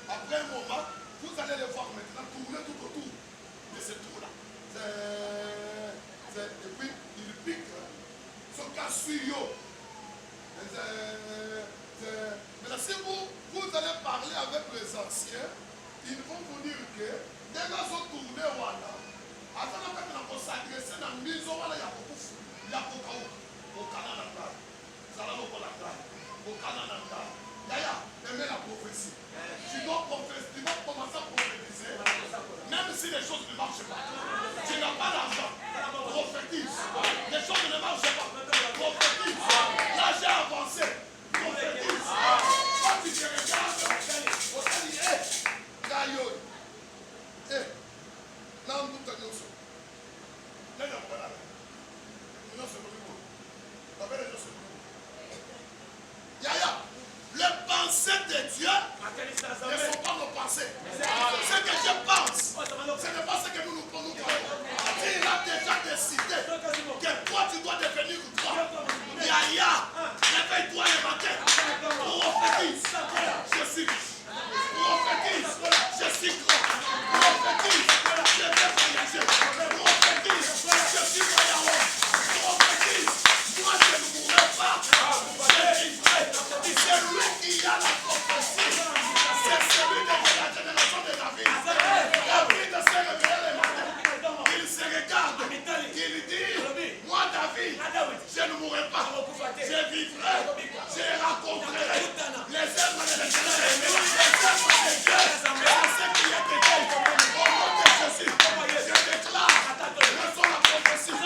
Après un moment, vous allez le voir maintenant tourner tout autour de ce tour-là. Et puis, il pique ce cas sur. Mais si vous allez parler avec les anciens, ils vont vous dire que dès qu'ils ont tourné, voilà, avant de s'agresser dans la mise, voilà, il y a beaucoup de fou. Il y a beaucoup au Canada. Au Canada. Aimer la prophétie. Tu dois prophétiser, tu dois commencer à prophétiser. Même si les choses ne marchent pas. Tu n'as pas d'argent. Prophétise. Les choses ne marchent pas. Prophétise. Là, j'ai avancé. Prophétise. Quand tu te regardes, on t'a dit, hé, Gaïo. Hé, là, on nous tenons ça. Là, il y a pas là. Nous, c'est le niveau. La belle est le niveau. Yaya. Les pensées de Dieu ne sont pas nos pensées. Ce que je pense, ce n'est pas ce que nous pensons. Il a déjà décidé que toi tu dois devenir toi. Yaya, réveille-toi le matin. Prophétise, je suis riche. Prophétise, je suis grand. Prophétise, je vais voyager. Prophétise, je suis voyant. Prophétise, moi je ne mourrai pas. Je vivrai. C'est lui qui a la prophétie. C'est celui de la génération de David. David s'est réveillé le matin. Il se regarde. Il dit, moi David, je ne mourrai pas. Je vivrai. Je rencontrerai les œuvres de l'Éternel. Les œuvres de Dieu. C'est ce qui est écrit. Au nom de Jésus, je déclare, reçois la prophétie.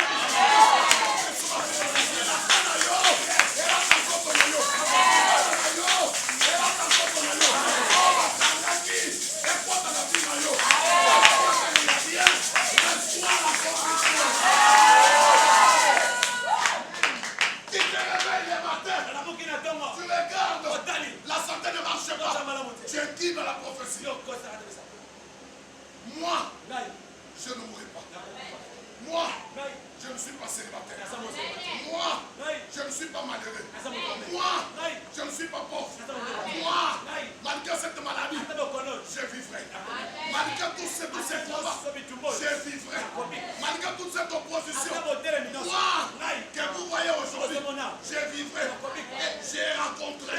Tu es dans la prophétie. Moi, je ne mourrai pas. Moi, je ne suis pas célibataire. Moi, je ne suis pas malheureux. Moi, je ne suis pas pauvre. Moi, malgré cette maladie, je vivrai. Malgré tous ces combats, je vivrai. Malgré toute cette opposition, moi, que vous voyez aujourd'hui, je vivrai. Et j'ai rencontré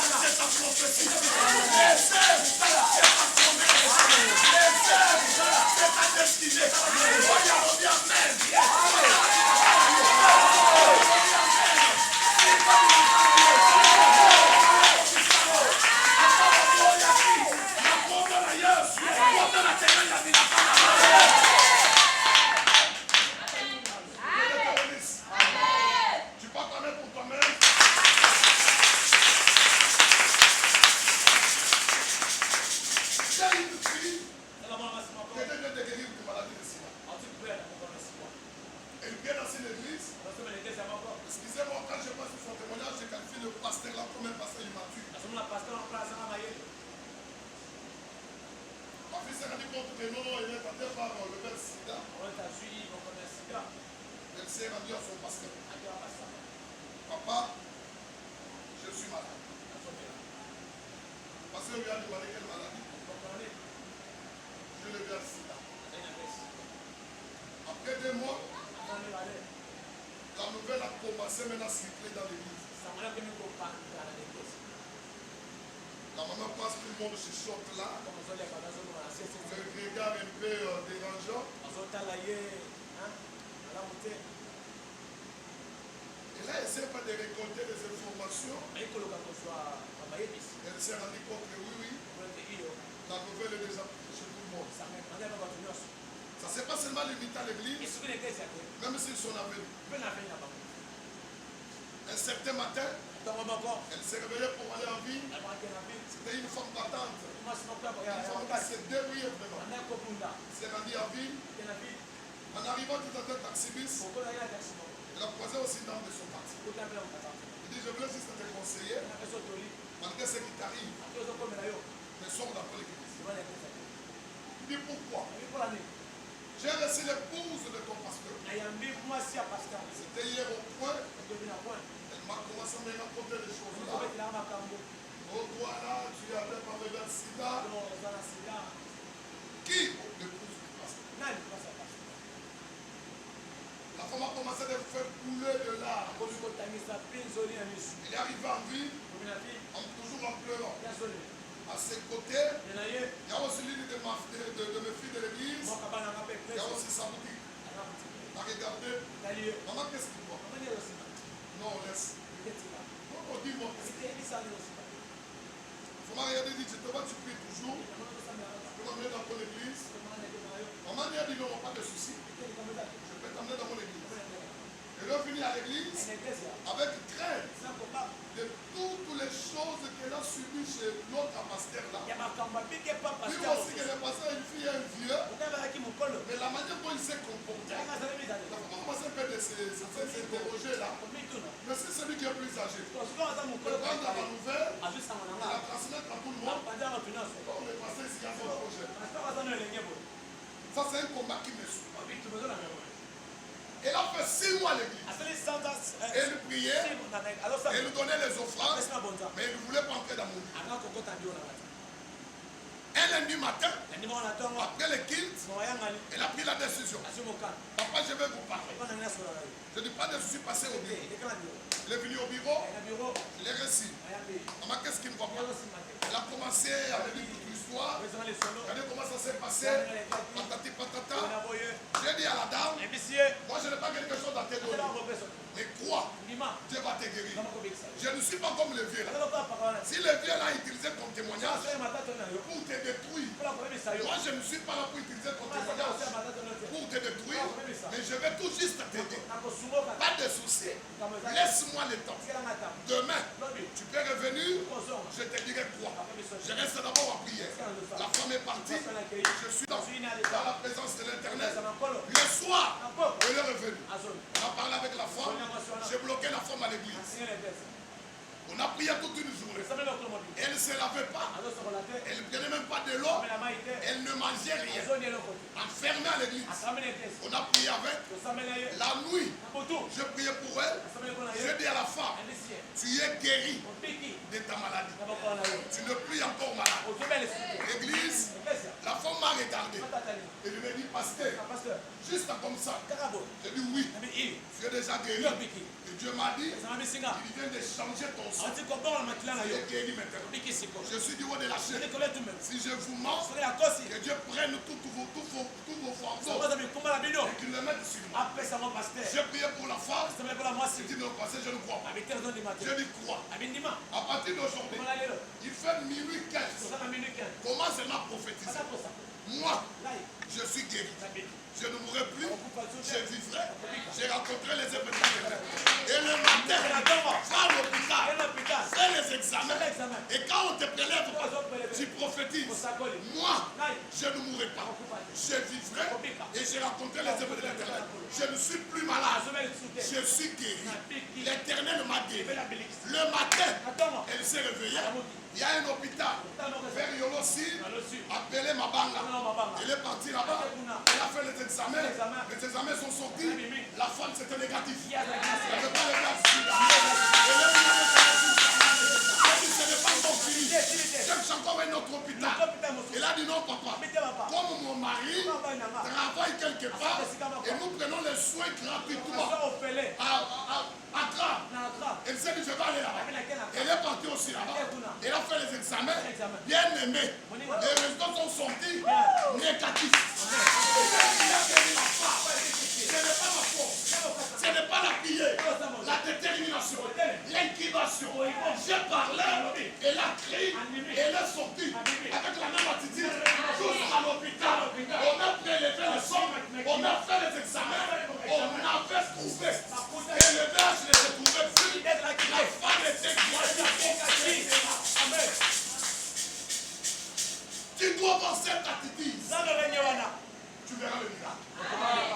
c'est ta prophétie. C'est ta destinée. Reviens même. s'est rendu à son pasteur. Papa, je suis malade. Le pasteur lui a demandé quelle maladie. Je le verse sida. Après 2 mois, la nouvelle a commencé maintenant à circuler dans l'église. La maman passe, tout le monde se chante là. Le regard un peu dérangeant. Et là, elle essaie pas de récolter des informations. Elle s'est rendue compte que oui, la nouvelle est déjà chez tout le monde. Ça ne s'est pas seulement limité à l'église, même s'ils sont venus. Un certain matin, elle s'est réveillée pour aller en ville. C'était une femme battante. Une femme qui s'est débrouillée vraiment. Elle s'est rendue en ville. En arrivant tout à fait taxi-bis, elle a croisé aussi une dame de son taxi. Il dit, je voulais juste te conseiller, malgré ce qui t'arrive, mais sors d'après l'église. Il dit, pourquoi? J'ai reçu l'épouse de ton pasteur. C'était hier au point. Elle m'a commencé à me raconter des choses là. Oh, toi là, tu avais parlé vers sida. Qui? L'épouse du pasteur. La femme a commencé à faire couler de larmes. Il est arrivé en ville, toujours en pleurant. À ses côtés, il y a aussi l'une de mes filles de l'église. Il y a aussi sa boutique. À regarder. Maman, qu'est-ce qu'il voit? Non, laisse. Non, dis-moi. Il faut m'arrêter, dit, je te vois, tu pries toujours. Tu peux m'amener dans ton église. Maman lui a dit, non, pas de souci. Je peux t'amener dans mon église. Elle est venue à l'église avec crainte de toutes les choses qu'elle a subies chez l'autre pasteur là. Lui aussi, qu'elle est passée à une fille et un vieux. Mais la manière dont il s'est comporté, la femme a commencé un peu de s'interroger là. Mais c'est celui qui est plus âgé. Il prend dans la nouvelle, il la transmettre à tout le monde. On est passé ici à son projet. Ça, c'est un combat qui me suit. Elle a fait 6 mois à l'église. Elle priait, elle nous donnait les offrandes, mais elle ne voulait pas entrer dans mon vie. Un lundi matin, après le culte, elle a pris la décision. Papa, je vais vous parler. Je ne dis pas de soucis passer au bureau. Elle est venue au bureau, je l'ai reçu. Maman, qu'est-ce qui ne va pas? Elle a commencé à me dire toute l'histoire. Regardez comment ça s'est passé. Patati patata. J'ai dit à la dame, moi je n'ai pas quelque chose à te donner. Mais crois, Dieu va te guérir. Je ne suis pas comme le vieux là. Si le vieux là a utilisé ton témoignage pour te détruire, moi je ne suis pas là pour utiliser ton témoignage pour te détruire, mais je vais tout juste t'aider. Pas de soucis. Laisse-moi le temps. Demain, tu peux revenir, je te dirai quoi. Je reste d'abord à prier. La femme est partie. Je suis dans la présence de l'Éternel. Le soir, elle est revenue. On a parlé avec la femme. J'ai bloqué la femme à l'église. On a prié toute une journée. Elle ne se lavait pas. Elle ne prenait même pas de l'eau. Elle ne mangeait rien. Enfermée à l'église. On a prié avec. La nuit, je priais pour elle. Je dis à la femme, tu es guérie de ta maladie. Tu ne plus encore malade. L'église, la femme m'a regardé. Et je me dit, pasteur, juste comme ça. Je dis oui, tu es déjà guéri. Et Dieu m'a dit, il vient de changer ton sang. Tu es guéri maintenant. Je suis du haut de la chaîne. Si je vous mens, que Dieu prenne tous vos fardeaux et qu'il le mette sur moi. J'ai prié pour la femme. Il dit non, pasteur, je ne crois pas. Je dis crois. À partir d'aujourd'hui, il fait minuit 15. Comment je m'a prophétisé? Moi, je suis guéri. Je ne mourrai plus, je vivrai. J'ai rencontré les événements. Et le matin, va à l'hôpital, fais les examens. Et quand on te prélève, tu prophétises. Moi, je ne mourrai pas. Je vivrai et j'ai rencontré les œuvres de l'Éternel. Je ne suis plus malade. Je suis guéri. L'Éternel m'a guéri. Le matin, elle s'est réveillée. Il y a un hôpital vers Yolossi, appelé Mabanga. Elle est partie là-bas. Elle a fait les examens. Les examens sont sortis. La femme, c'était négatif. Elle ne veut pas les gars. Elle est venue. Ce n'est pas encore fini. Cherche encore un autre hôpital. Elle a dit non, papa. Comme mon mari travaille quelque part et nous prenons les soins gratuitement à Accra. Elle s'est dit je vais aller là-bas. Elle est partie aussi là-bas. Elle a fait les examens. Bien aimé. Les résultats sont sortis négatifs. Ce n'est pas ma force. Ce n'est pas la prière. La détermination. L'incubation. J'ai parlé. Elle a crié. Elle est sortie. Avec la même attitude. Jusqu'à l'hôpital. On a prélevé le sang. On a fait les examens. On avait trouvé. Et le verre, je les ai trouvés plus. La femme était guérie. Amen. Tu dois avoir cette attitude. Tu verras le miracle.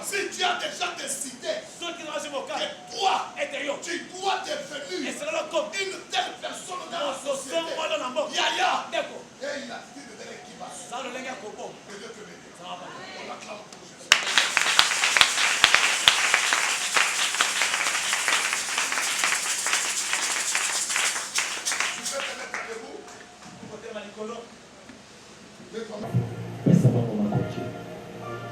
Si tu as déjà décidé que toi, tu dois devenir une telle personne dans la société, Yaya, et il a dit de l'équipage. Que Dieu te bénisse. On l'acclame pour Jésus. Tu peux te mettre debout.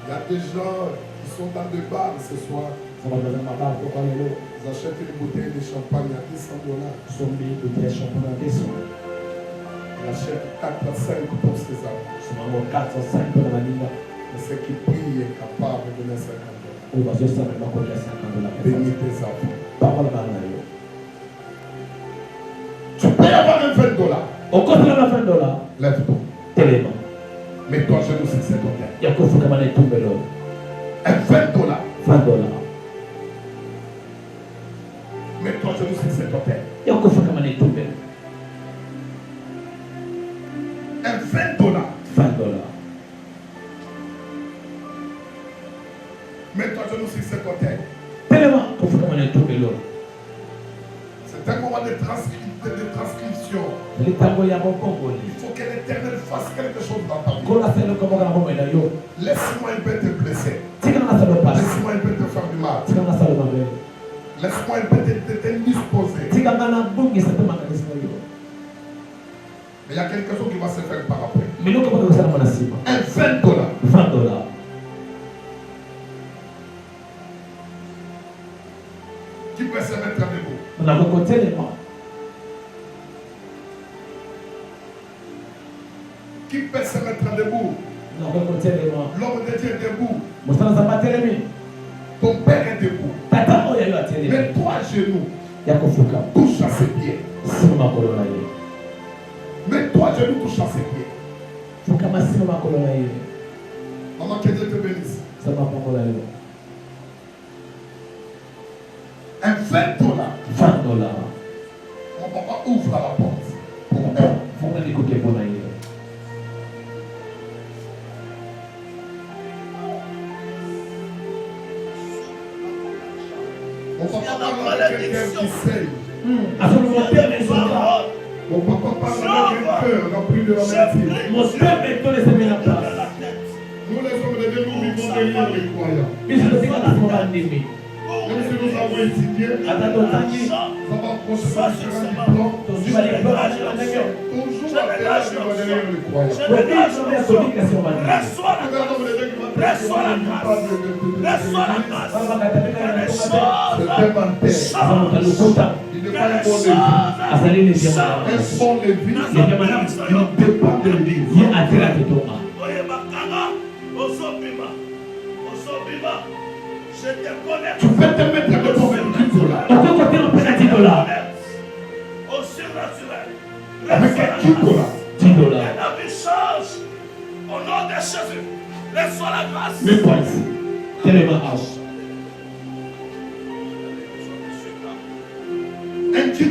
Il y a des gens qui sont dans des bars ce soir. Ils achètent une bouteille de champagne à $200. Ils achètent 4 à 5 pour ses amis. Mais ceux qui prient est capable de donner $50. Bénis tes enfants. Tu peux avoir un $20. Lève-toi. Mets-toi à genoux sur cet hôtel. Un $20. Mets-toi à genoux sur cet hôtel. Un $20. Mets-toi à genoux sur cet hôtel. C'est un moment de transcription. Il faut que l'Éternel fasse quelque chose dans ta vie. Laisse-moi un peu te blesser. Laisse-moi un peu te faire du mal. Laisse-moi un peu te disposer. Mais il y a quelque chose qui va se faire par après. Un $20. Qui peut se mettre debout? Qui peut se mettre debout? L'homme de Dieu est debout. Ton père est debout. Mets-toi à genoux. Touche à ses pieds. Mets-toi à genoux, touche à ses pieds. Maman, que Dieu te bénisse. Un $20. Mon papa ouvre la porte pour elle. Mon papa parle avec quelqu'un qui sait. Mon papa parle avec un cœur rempli de la mentire. Nous les hommes de Dieu, nous vivons derrière les croyants. Même si nous avons étudié, nous avons approché différents diplômes, toujours derrière les croyants. Reçois la grâce. Reçois la grâce. C'est un menteur. Il n'est pas un bon lévite. Un bon lévite, il dépend de l'église. Je te connais. Tu peux te mettre de ton $10. Au surnaturel. Avec un $10. La vie change. Au nom de Jésus. Reçois la grâce. Mets-toi ici. Un $10.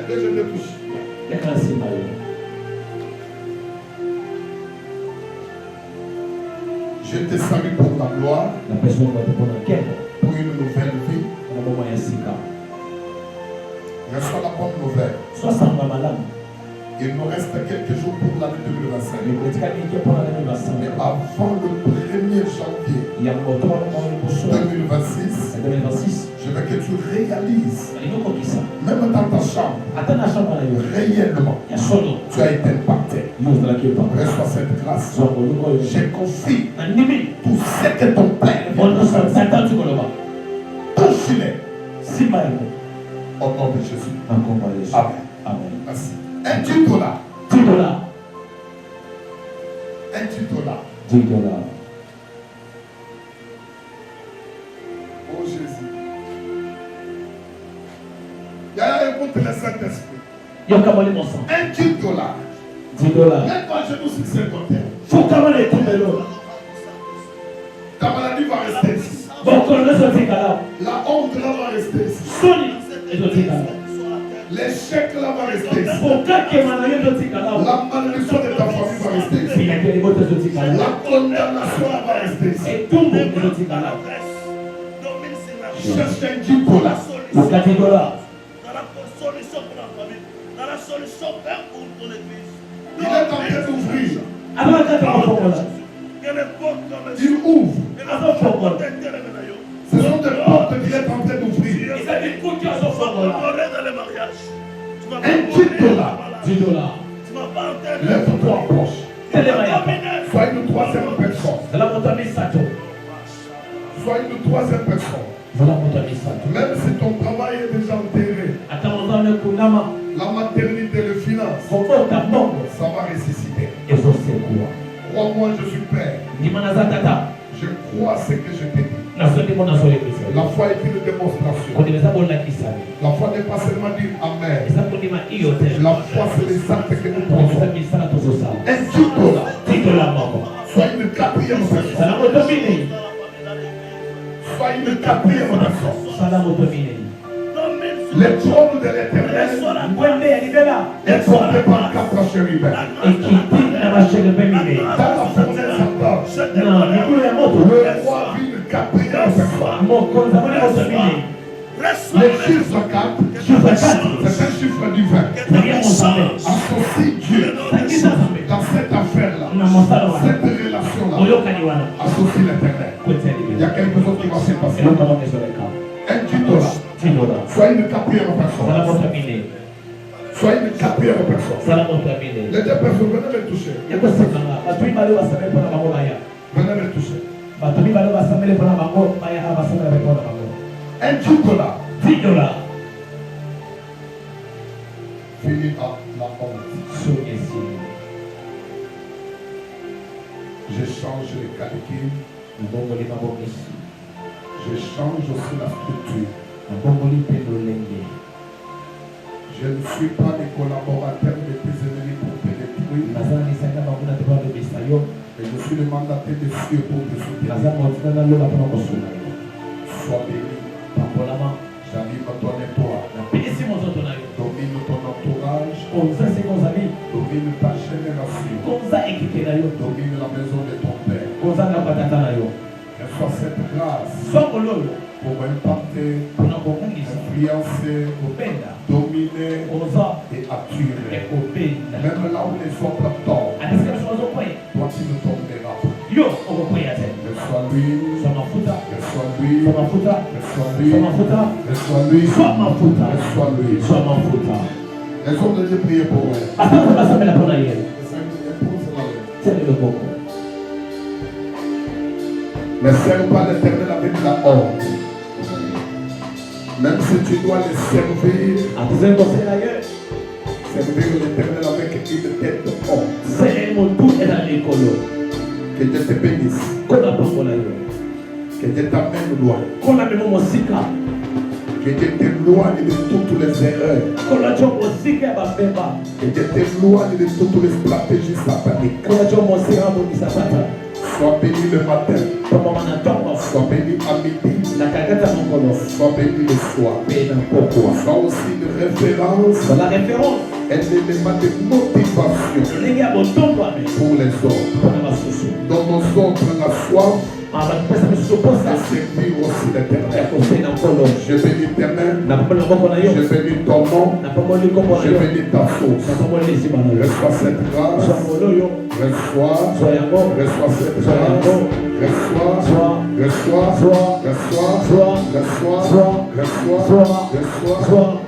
que je te touche. Je te salue pour la gloire, pour une nouvelle vie. Reçois la bonne nouvelle. Il nous reste quelques jours pour l'année 2025. Mais avant le 1er janvier 2026, je veux que tu réalises, même dans ta chambre, réellement, tu as été impacté. Reçois cette grâce. Je confie tout ce que ton Père touche-les. Au nom de Jésus. Amen. Merci. Un $10. $10. Un $10. Oh Jésus. Écoute le Saint-Esprit. Un $10. Mets-toi à genoux sur ce côté. Ta maladie va rester ici. La honte là va rester ici. L'échec là va rester ici. La malédiction de ta famille va rester ici. La condamnation là va rester ici. Cherche un $10. Dans la solution pour la famille, dans la solution pour ton église. Il est en train d'ouvrir. Il ouvre. Ce sont des portes qu'il est en train d'ouvrir. Un $10. Lève-toi en poche. Sois une troisième personne. Sois une troisième personne. Même si ton travail est déjà enterré, la maternité, le finance, ça va ressusciter. Crois-moi, je suis père. Je crois ce que je t'ai dit. La foi est une démonstration. La foi n'est pas seulement dire Amen. La foi, c'est les actes que nous posons. Un $10. Sois une quatrième personne. Sois une quatrième personne. Le trône de l'Éternel est porté par 4 chérubins. Dans la fournaise ardente, le roi vit une quatrième personne. Le chiffre 4, c'est un chiffre divin. Associe Dieu dans cette affaire-là, cette relation-là. Associe l'Éternel. Il y a quelque chose qui va se passer. Un $10. Sois une quatrième personne. Sois une quatrième personne. Les 2 personnes, venez me toucher. Venez me toucher. Un $10. Finis à la honte. Je change les calculs. Je change aussi la structure. Je ne suis pas des collaborateurs de tes ennemis pour te détruire. Mais je suis le mandaté de Dieu pour te soutenir. Sois béni. J'anime ton étoile. Domine ton entourage. Domine ta génération. Domine la maison de ton père. Reçois cette grâce pour impacter, influencer, dominer et attirer. Même là où les autres tombent, toi tu ne tomberas pas. Reçois lui, reçois lui, reçois lui, reçois lui, reçois lui. Les hommes de Dieu prier pour elle. Ne sers pas l'Éternel avec la honte. Même si tu dois le servir l'Éternel avec une tête de honte. Que Dieu te bénisse. Que Dieu t'amène loin. Que Dieu t'éloigne de toutes les erreurs. Que Dieu t'éloigne de toutes les stratégies sataniques. Sois béni le matin. Sois béni à midi. Sois béni le soir. Sois aussi une référence. Un élément de motivation pour les autres. Dans nos autres la soif, à servir aussi l'Éternel. Je bénis l'Éternel. Je bénis ton nom. Je bénis ta source. Reçois cette grâce. Reçois cette grâce.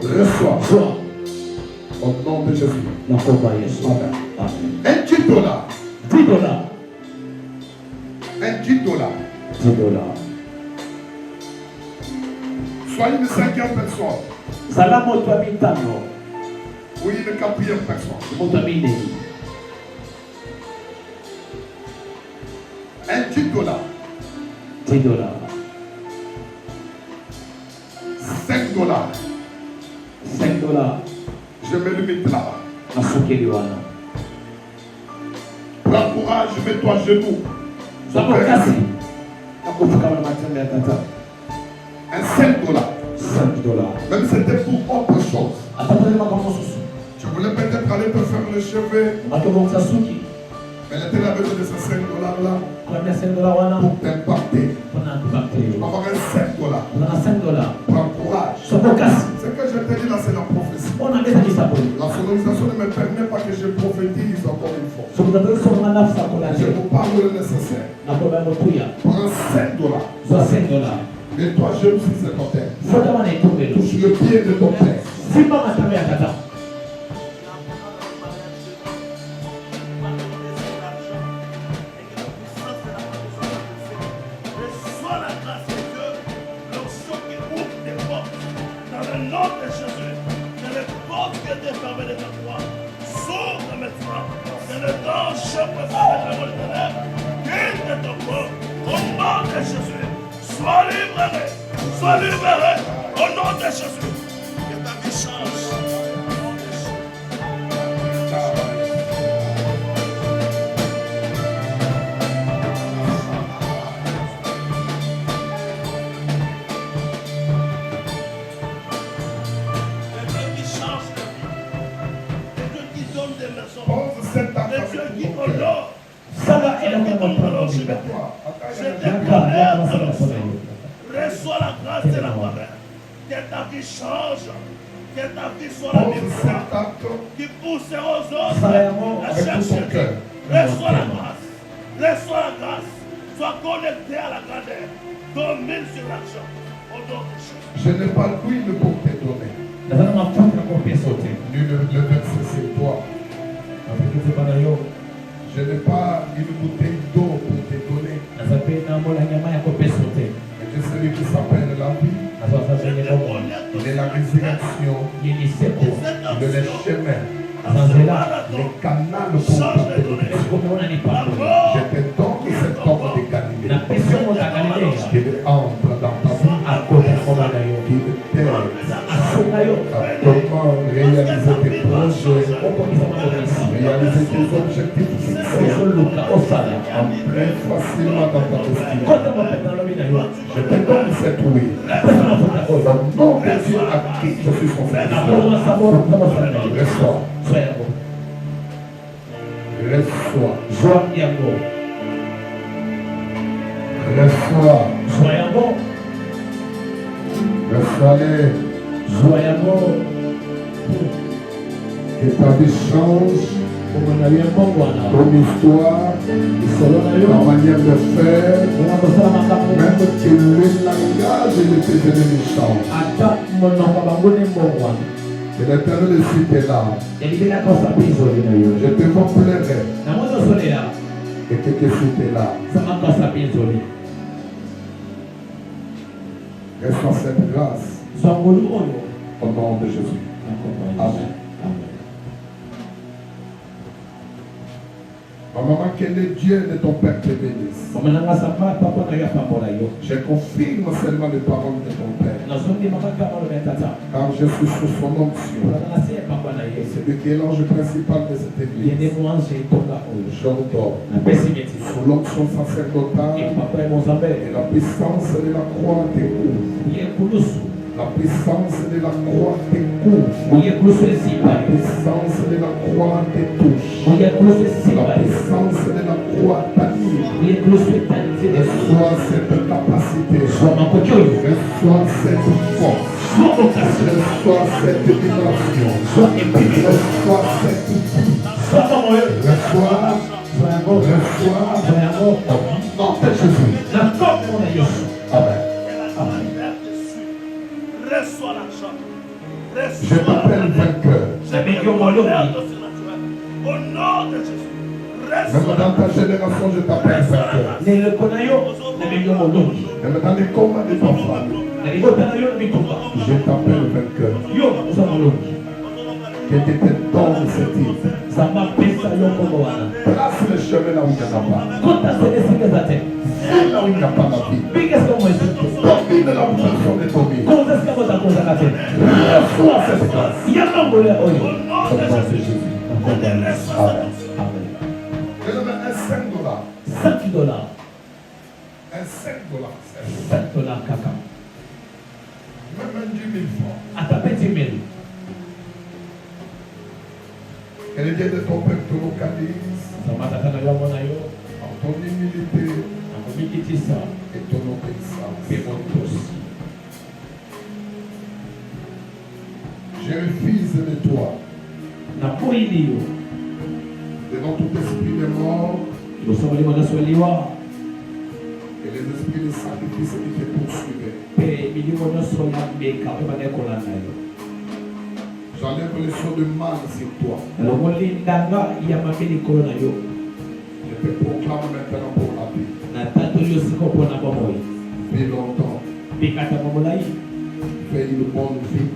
Reçois. Au nom de Jésus. Amen. Un $10. Un $10. Sois une 5e personne. Ou une 4e personne. Un $10. $5. Je me limite là. Prends courage, mets-toi à genoux. Un $5. Même si c'était pour autre chose. Tu voulais peut-être aller te faire le cheveu. Mais l'Éternel a besoin de ces $5 là pour t'impacter. Tu vas avoir un $5. Prends courage. Ce que je te dis là, c'est la prophétie. La sonorisation ne me permet pas que je prophétise encore une fois. Je vous parle le nécessaire. Prends $5. Mets-toi genoux si c'est ton père. Touche le pied de ton père. Sois libéré au nom de Jésus. Que ta vie change. Que Dieu qui change de vie. Que Dieu qui donne des maisons. Que Dieu qui honore. Je déclare dans le ciel. Reçois la grâce de la parole. Que ta vie change. Que ta vie soit la victoire. Qui poussera aux autres à chercher Dieu. Reçois la grâce. Reçois la grâce. Sois connecté à la grandeur. Domine sur l'argent. Au nom de Jésus. Je n'ai pas l'huile pour te donner. Le verset c'est toi. Je n'ai pas une bouteille d'eau pour te donner. C'est celui qui s'appelle la vie. Il est la résurrection. Il est le chemin. Les canaux pour te donner. Je te donne cet homme de Galilée. Qu'il entre dans ta vie. Qu'il t'aide. Comment réaliser tes projets. Réaliser tes objectifs fixés. Entrez facilement dans ta destinée. Je te donne cette huile. Au nom de Dieu à qui je suis son frère. Reçois. Reçois. Reçois-les. Que ta vie change. Ton histoire, ta manière de faire, même que le langage de tes ennemis change. Que l'Éternel ici est là. Je te vois pleurer. Et que Jésus est là. Reçois cette grâce. Au nom de Jésus. Amen. Maman, que le Dieu de ton Père te bénisse. Je confirme seulement les paroles de ton Père. Car je suis sous son onction. C'est lui qui est l'ange principal de cette église. J'ordonne. Sous l'onction sacerdotale et la puissance de la croix te couvre. La puissance de la croix te couvre. La puissance de la croix te touche. La puissance de la croix t'anime. Reçois cette capacité. Reçois cette force. Reçois cette dimension. Reçois cette vie. Reçois au nom de Jésus. Amen. Reçois l'argent. Je t'appelle vainqueur. Au nom de Jésus. Même dans ta génération, je t'appelle vainqueur. Même dans les combats de ta famille, je t'appelle vainqueur. Que tu te donnes ce titre. Trace le chemin là où il n'y en a pas. Là où il n'y a pas la vie. Domine la position de ton vie. Reçois cette grâce. Au nom de Jésus. Amen. Je donne un $5. $5. Un $5. $5 caca. Même un 10 000 francs. À taper 10 000. Que le Dieu de ton peuple te localise en ton humilité et ton obéissance. Je refuse de toi devant tout esprit de mort et les esprits de sacrifice qui te poursuivaient. J'enlève les choses de mal sur toi. Je te proclame maintenant pour la vie. Vis longtemps. Fais une bonne vie.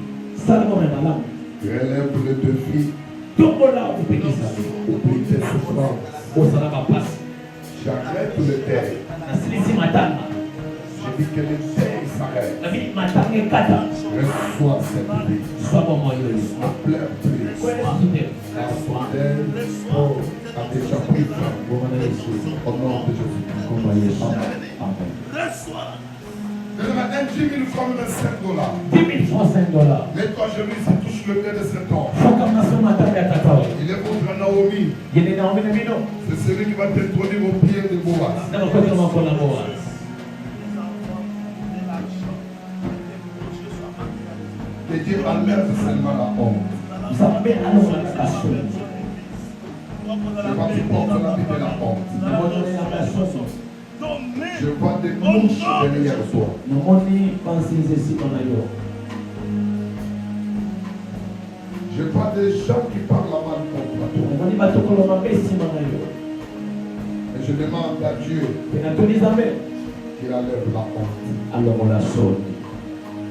Relève le défi. Oublie tes souffrances. J'arrête le terre. Je dis que le terre s'arrête. Reçois cette vie. Ne pleure plus. La fondelle a déjà pris fin. Au nom de Jésus. Amen. Reçois. Je donne un 10 000 francs, même $5. 10 000 francs, $5. Mais quand je lui touche le cœur de cet homme, il est contre Naomi. C'est celui qui va t'introduire au pied de Boaz. Que Dieu enlève seulement la honte. Je vais tu portes la vie de la honte. Je vois des mouches derrière toi. Je vois des gens qui parlent la mal contre toi. Et je demande à Dieu qu'il enlève la honte.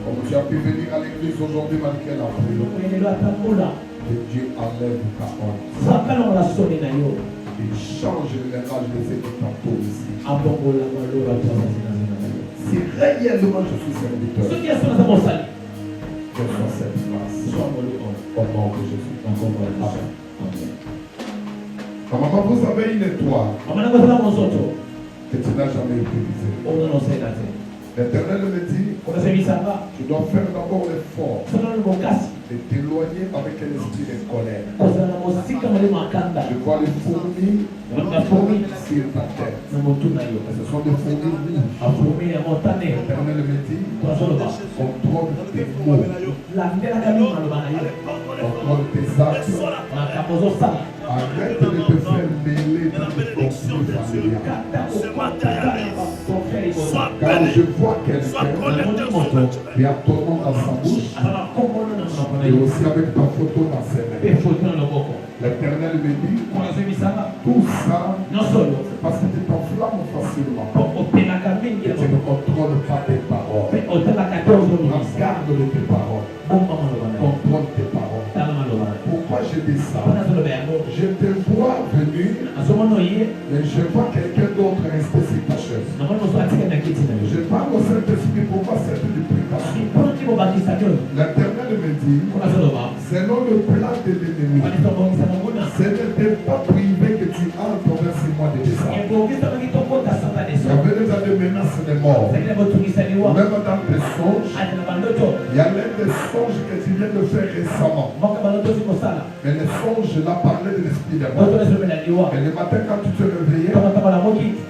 Comme tu as pu venir à l'église aujourd'hui malgré la prière, que Dieu enlève ta honte. Il change le langage de ceux qui t'entourent ici. Si réellement je suis serviteur, je reçois cette grâce. Au nom de Jésus. Amen. Maman, vous avez une étoile que tu n'as jamais utilisée. L'Éternel me dit, tu dois faire d'abord l'effort de t'éloigner avec un esprit de colère. Je vois les fourmis sur ta tête. Ce sont des fourmis rouges. L'Éternel me dit, contrôle tes mots, contrôle tes actes. Arrête de te faire mêler dans le conflit familial. Car je vois quelqu'un qui a ton nom dans sa bouche et aussi avec ta photo dans ses mains. L'Éternel me dit, tout ça, c'est parce que tu t'enflammes facilement. Et tu ne contrôles pas tes paroles. Garde tes paroles. Contrôle tes paroles. Pourquoi je dis ça? Je te vois venir, mais je vois quelqu'un d'autre rester sur ta chaise. Je parle au Saint-Esprit pour voir cette duplication. L'Éternel me dit, selon le plan de l'ennemi, ce n'était pas privé que tu entres dans 6 mois de décembre. avait déjà des menaces de mort. Même dans tes songes, il y a même des songes que tu viens de faire récemment. Mais les songes, là, parlaient de l'esprit de mort. Et le matin, quand tu te réveillais, tu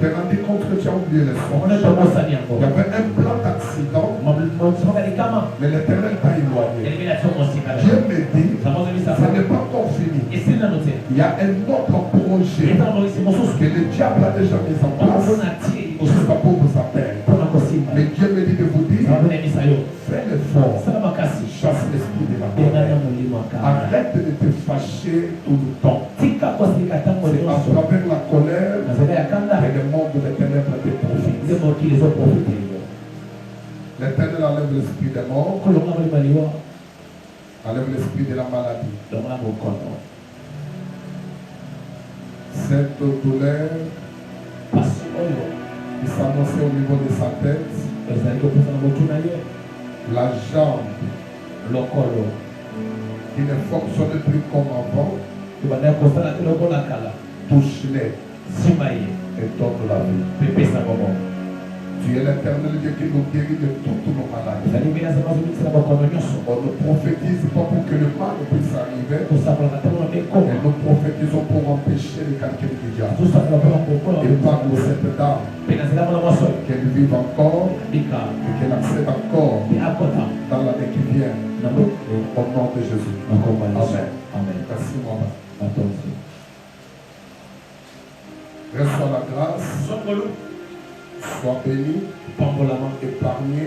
t'es rendu compte que tu as oublié les songes. Il y avait un plan d'accident, mais l'Éternel t'a éloigné. Dieu me dit, ce n'est pas encore fini. Il y a un autre projet que le diable a déjà mis en place jusqu'à pour vous appeler. Mais Dieu me dit de vous dire, fais l'effort, chasse l'esprit de la colère. Arrête de te fâcher tout le temps. C'est à travers la colère que le monde des ténèbres te profite. L'Éternel enlève l'esprit de mort, enlève l'esprit de la maladie. Cette douleur qui s'annonçait au niveau de sa tête, la jambe qui ne fonctionnait plus comme avant, touche-les et donne la vie. Tu es l'Éternel Dieu qui nous guérit de toutes nos maladies. On ne prophétise pas pour que le mal puisse arriver. Et nous prophétisons pour empêcher les calculs du diable. Et par cette dame, qu'elle vive encore et qu'elle accède encore dans l'année qui vient. Au nom de Jésus. Amen. Merci, maman. Reçois la grâce. Sois béni, épargné,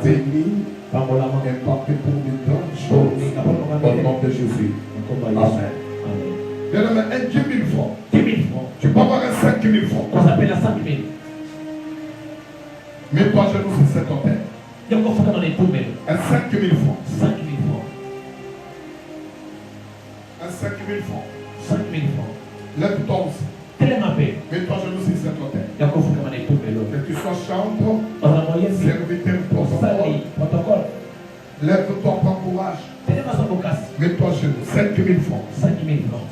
béni, impacté pour les grandes choses au nom de Jésus. Amen. Donne-moi un 10 000 francs. 10 000 francs. Tu peux avoir un 5 000 francs. On s'appelle la 5 000. Mets-toi à genoux sur cet hôtel. Un 5 000 francs. 5 000 francs. Un 5 000 francs. 5 000 francs. Lève-toi aussi. Mets-toi à genoux sur cet hôtel. Que tu sois chambre, serviteur, protocole. Lève-toi, prends courage. Mets-toi à genoux. 5 000 francs. 5 000 francs.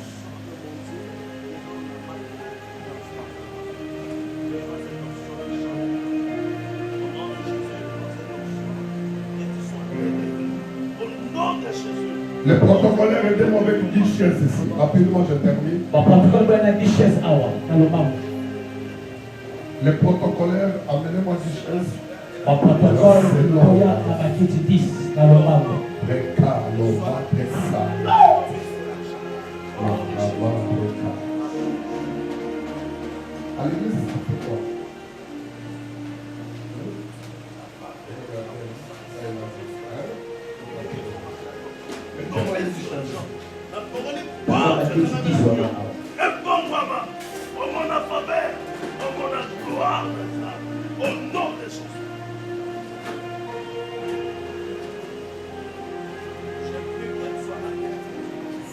Le protocolaire est avec 10 chaises ici. Rapidement, je termine. Le protocolaire, amenez-moi 10 chaises. Allez, ça fait quoi?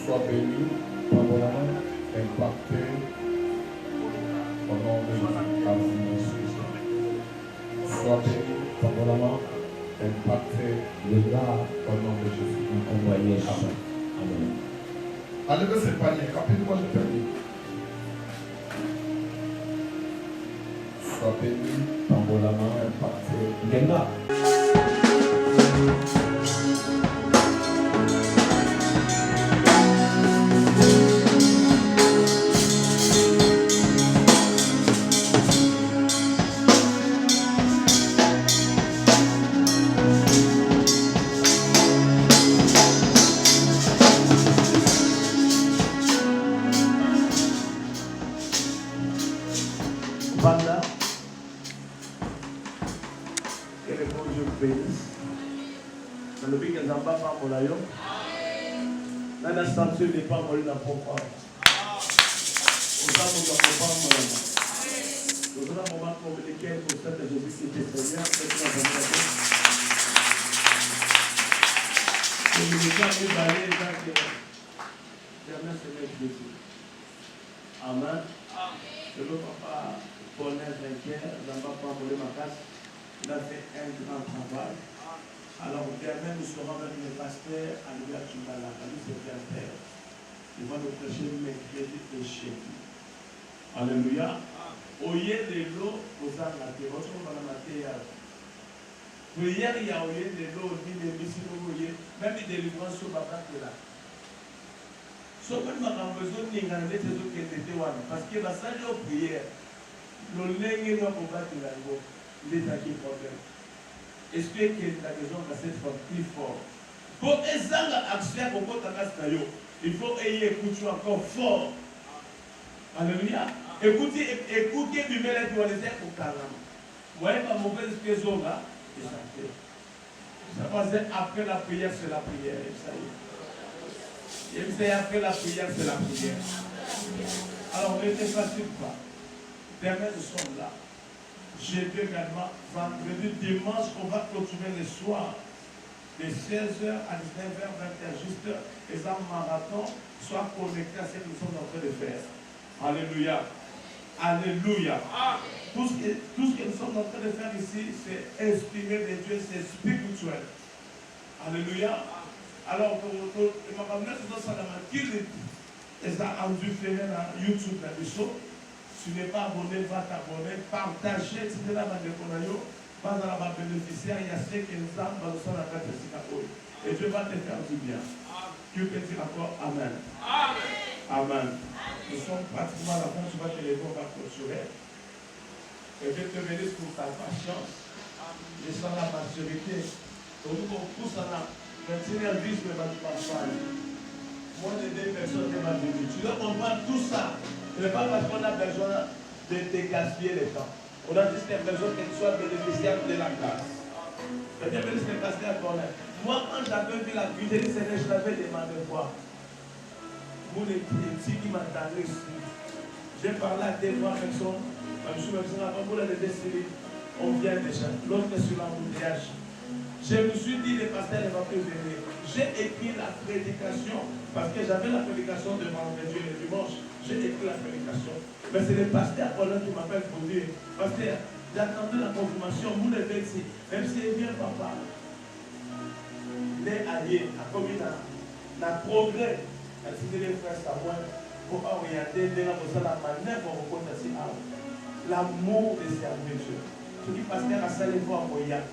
Sois béni, impacté au nom de Jésus. Sois béni, impacté au nom de Jésus. Amen. Enlevez ce panier, rapidement je termine. Sois béni, impacté. Il est là. Amen. Je veux papa bonheur vainqueur, il a fait un grand travail. Alors demain nous serons avec le pasteur Albert Chimbala, lui c'est un père. Il va nous prêcher mercredi et jeudi. Alléluia. Oye de l'eau aux anaté. Votre nom va la prière, il y a oye de l'eau, ni de l'eau, même des délivrances sur ma part là. Sauf que ma besoin de n'engager ces autres qui étaient là. Parce que la salle de prière, le lingue doit combattre la loi. Les acquis problèmes. Est-ce que la raison va être plus fort? Pour les actions qu'on peut avoir, il faut écouter encore fort. Alléluia. Écoutez du mêlé de l'État pour carrément. Vous voyez pas mauvaise raison là? Ça passe après la prière, c'est la prière. Ça y est. Et c'est après la prière, c'est la prière. Alors ne te fatigue pas. Demain nous sommes là. Jeudi également, vendredi, dimanche, on va clôturer le soir. De 16h à 19h, 20h, juste les armes marathon, soit connectés à ce que nous sommes en train de faire. Alléluia. Alléluia. Tout ce que nous sommes en train de faire ici, c'est inspiré de Dieu, c'est spirituel. Alléluia. Alors, ma femme, ça a rendu faire à YouTube, la mission. Si tu n'es pas abonné, va t'abonner, partager, si tu es là dans le conayo, va dans la bénéficiaire, il y a ceux qui nous ont dans le sol à la tête de et Dieu va te faire du bien. Tu peux dire encore Amen. Amen. Amen. Nous sommes pratiquement à la fin, tu vas te lever, on va clôturer. Et Dieu te bénisse pour ta patience. Je sens la maturité. Donc, on pousse à la 21h10, mais pas du parfois. Moi, j'ai des personnes qui m'ont dit, tu dois comprendre tout ça. Ce n'est pas parce qu'on a besoin de te gaspiller le temps. On a dit que c'est besoin que tu sois bénéficiaire de la grâce. C'est-à-dire que c'est passé à ton aide. Moi, quand j'avais vu la vie, je l'avais demandé quoi. Vous les petits qui m'entendaient ici. J'ai parlé à des trois personnes. Je me suis dit, on vient déjà. L'autre est sur l'embouteillage. Je me suis dit, le pasteur ne va plus venir. J'ai écrit la prédication parce que j'avais la prédication de vendredi et le dimanche. J'ai écrit la prédication. Mais c'est le pasteur Paulin qui m'appelle pour dire, pasteur, j'attendais la confirmation, vous le faites ici. Même si bien papa, les alliés, à combien de progrès, à citer les frères Samuel, pour orienter la manière pour reconnaître l'amour de servir Dieu. Ce qui pasteur a ça les fois en voyant.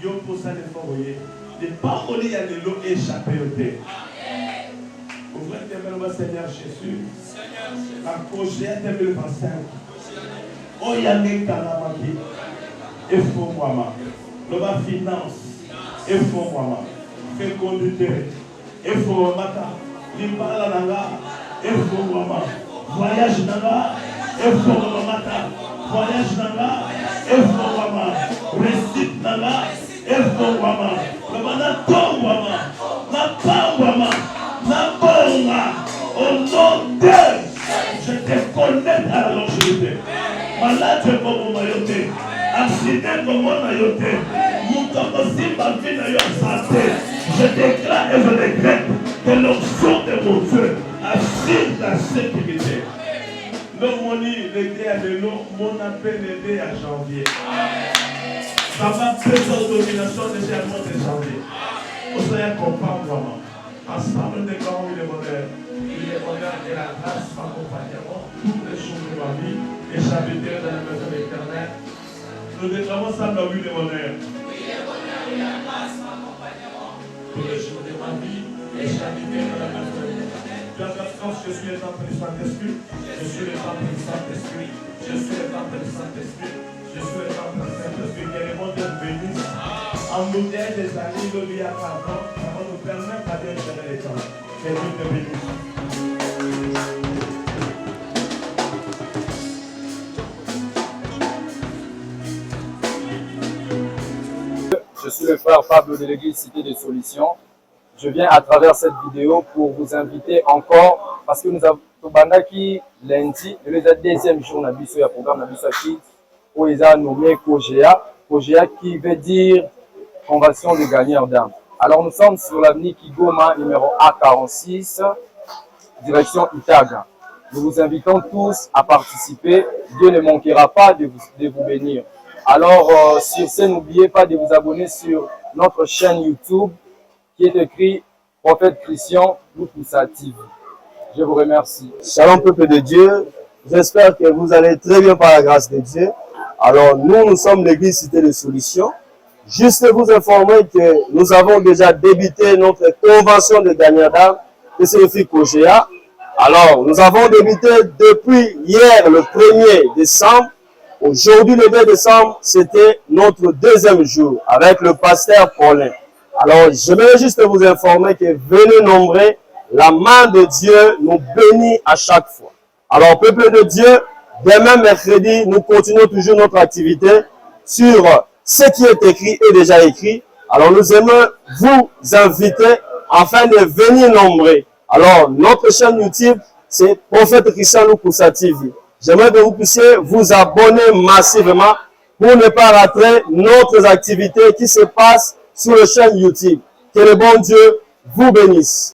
Yo pour ça les fois voyez. Les paroles il y a de l'eau échappée au thé. Ouvrez tes mains, Seigneur Jésus. La projet 2025. Oh, il y a des calamity. Et faut moi, le bas finance. Et faut moi, fécondité. Et faut matin. Limbala nanga. Et faut moi. Voyage nanga. Et faut matin. Voyage nanga. Et faut moi. Récite nanga. Et faut moi. Le mana tongwama. Na pangwama. Na bonga. Au nom de je te connais à la longévité. Malade comme mon mailloté. Accident comme mon mailloté. Mon corps aussi ma vie n'a eu santé. Je déclare et je décrète que l'onction de mon Dieu assure la sécurité. Le moni, l'aider à l'eau, mon appel l'aider à janvier. Ça va faire en domination déjà le mois de janvier. Vous allez comprendre vraiment. Ensemble de grands et de bonheur. Il est bonheur et la grâce m'accompagneront toutes les jours de ma vie et j'habiterai dans la maison de l'Éternel. Nous déclarons ensemble la vie de bonheur. Oui, le bonheur et la grâce m'accompagneront tous les jours de ma vie et j'habiterai dans la maison de l'Éternel. Je suis le temple du Saint-Esprit. Je suis le temple du Saint-Esprit. Je suis le temple du Saint-Esprit. Je suis le temple du Saint-Esprit. Que les mondes bénissent. En bouteille des années, le lui a pardon. Ça va nous permettre d'aller gérer les temps. Que Dieu te bénisse. Je suis le frère Pablo de l'église Cité des Solutions. Je viens à travers cette vidéo pour vous inviter encore, parce que nous avons qui lundi, le deuxième jour de le programme Nabiso qui où ils ont nommé Kogea qui veut dire conversion de gagneurs d'âme. Alors nous sommes sur l'avenue Kigoma numéro A46, direction Itaga. Nous vous invitons tous à participer. Dieu ne manquera pas de vous bénir. Alors sur ce, n'oubliez pas de vous abonner sur notre chaîne YouTube qui est écrit Prophète Christian Loupoussa TV. Je vous remercie. Shalom peuple de Dieu, J'espère que vous allez très bien par la grâce de Dieu. Alors, nous sommes l'église Cité des Solutions. Juste vous informer que nous avons déjà débuté notre convention de gagnants d'âme, qui signifie COGEA. Alors, nous avons débuté depuis hier, le 1er décembre. Aujourd'hui, le 2 décembre, c'était notre deuxième jour avec le pasteur Paulin. Alors, j'aimerais juste vous informer que venez nombreux, la main de Dieu nous bénit à chaque fois. Alors, peuple de Dieu, demain mercredi, nous continuons toujours notre activité sur ce qui est écrit et déjà écrit. Alors, nous aimons vous inviter afin de venir nombreux. Alors, notre chaîne YouTube, c'est Prophète Christian Lukusa TV. J'aimerais que vous puissiez vous abonner massivement pour ne pas rater notre activité qui se passe sur la chaîne YouTube. Que le bon Dieu vous bénisse.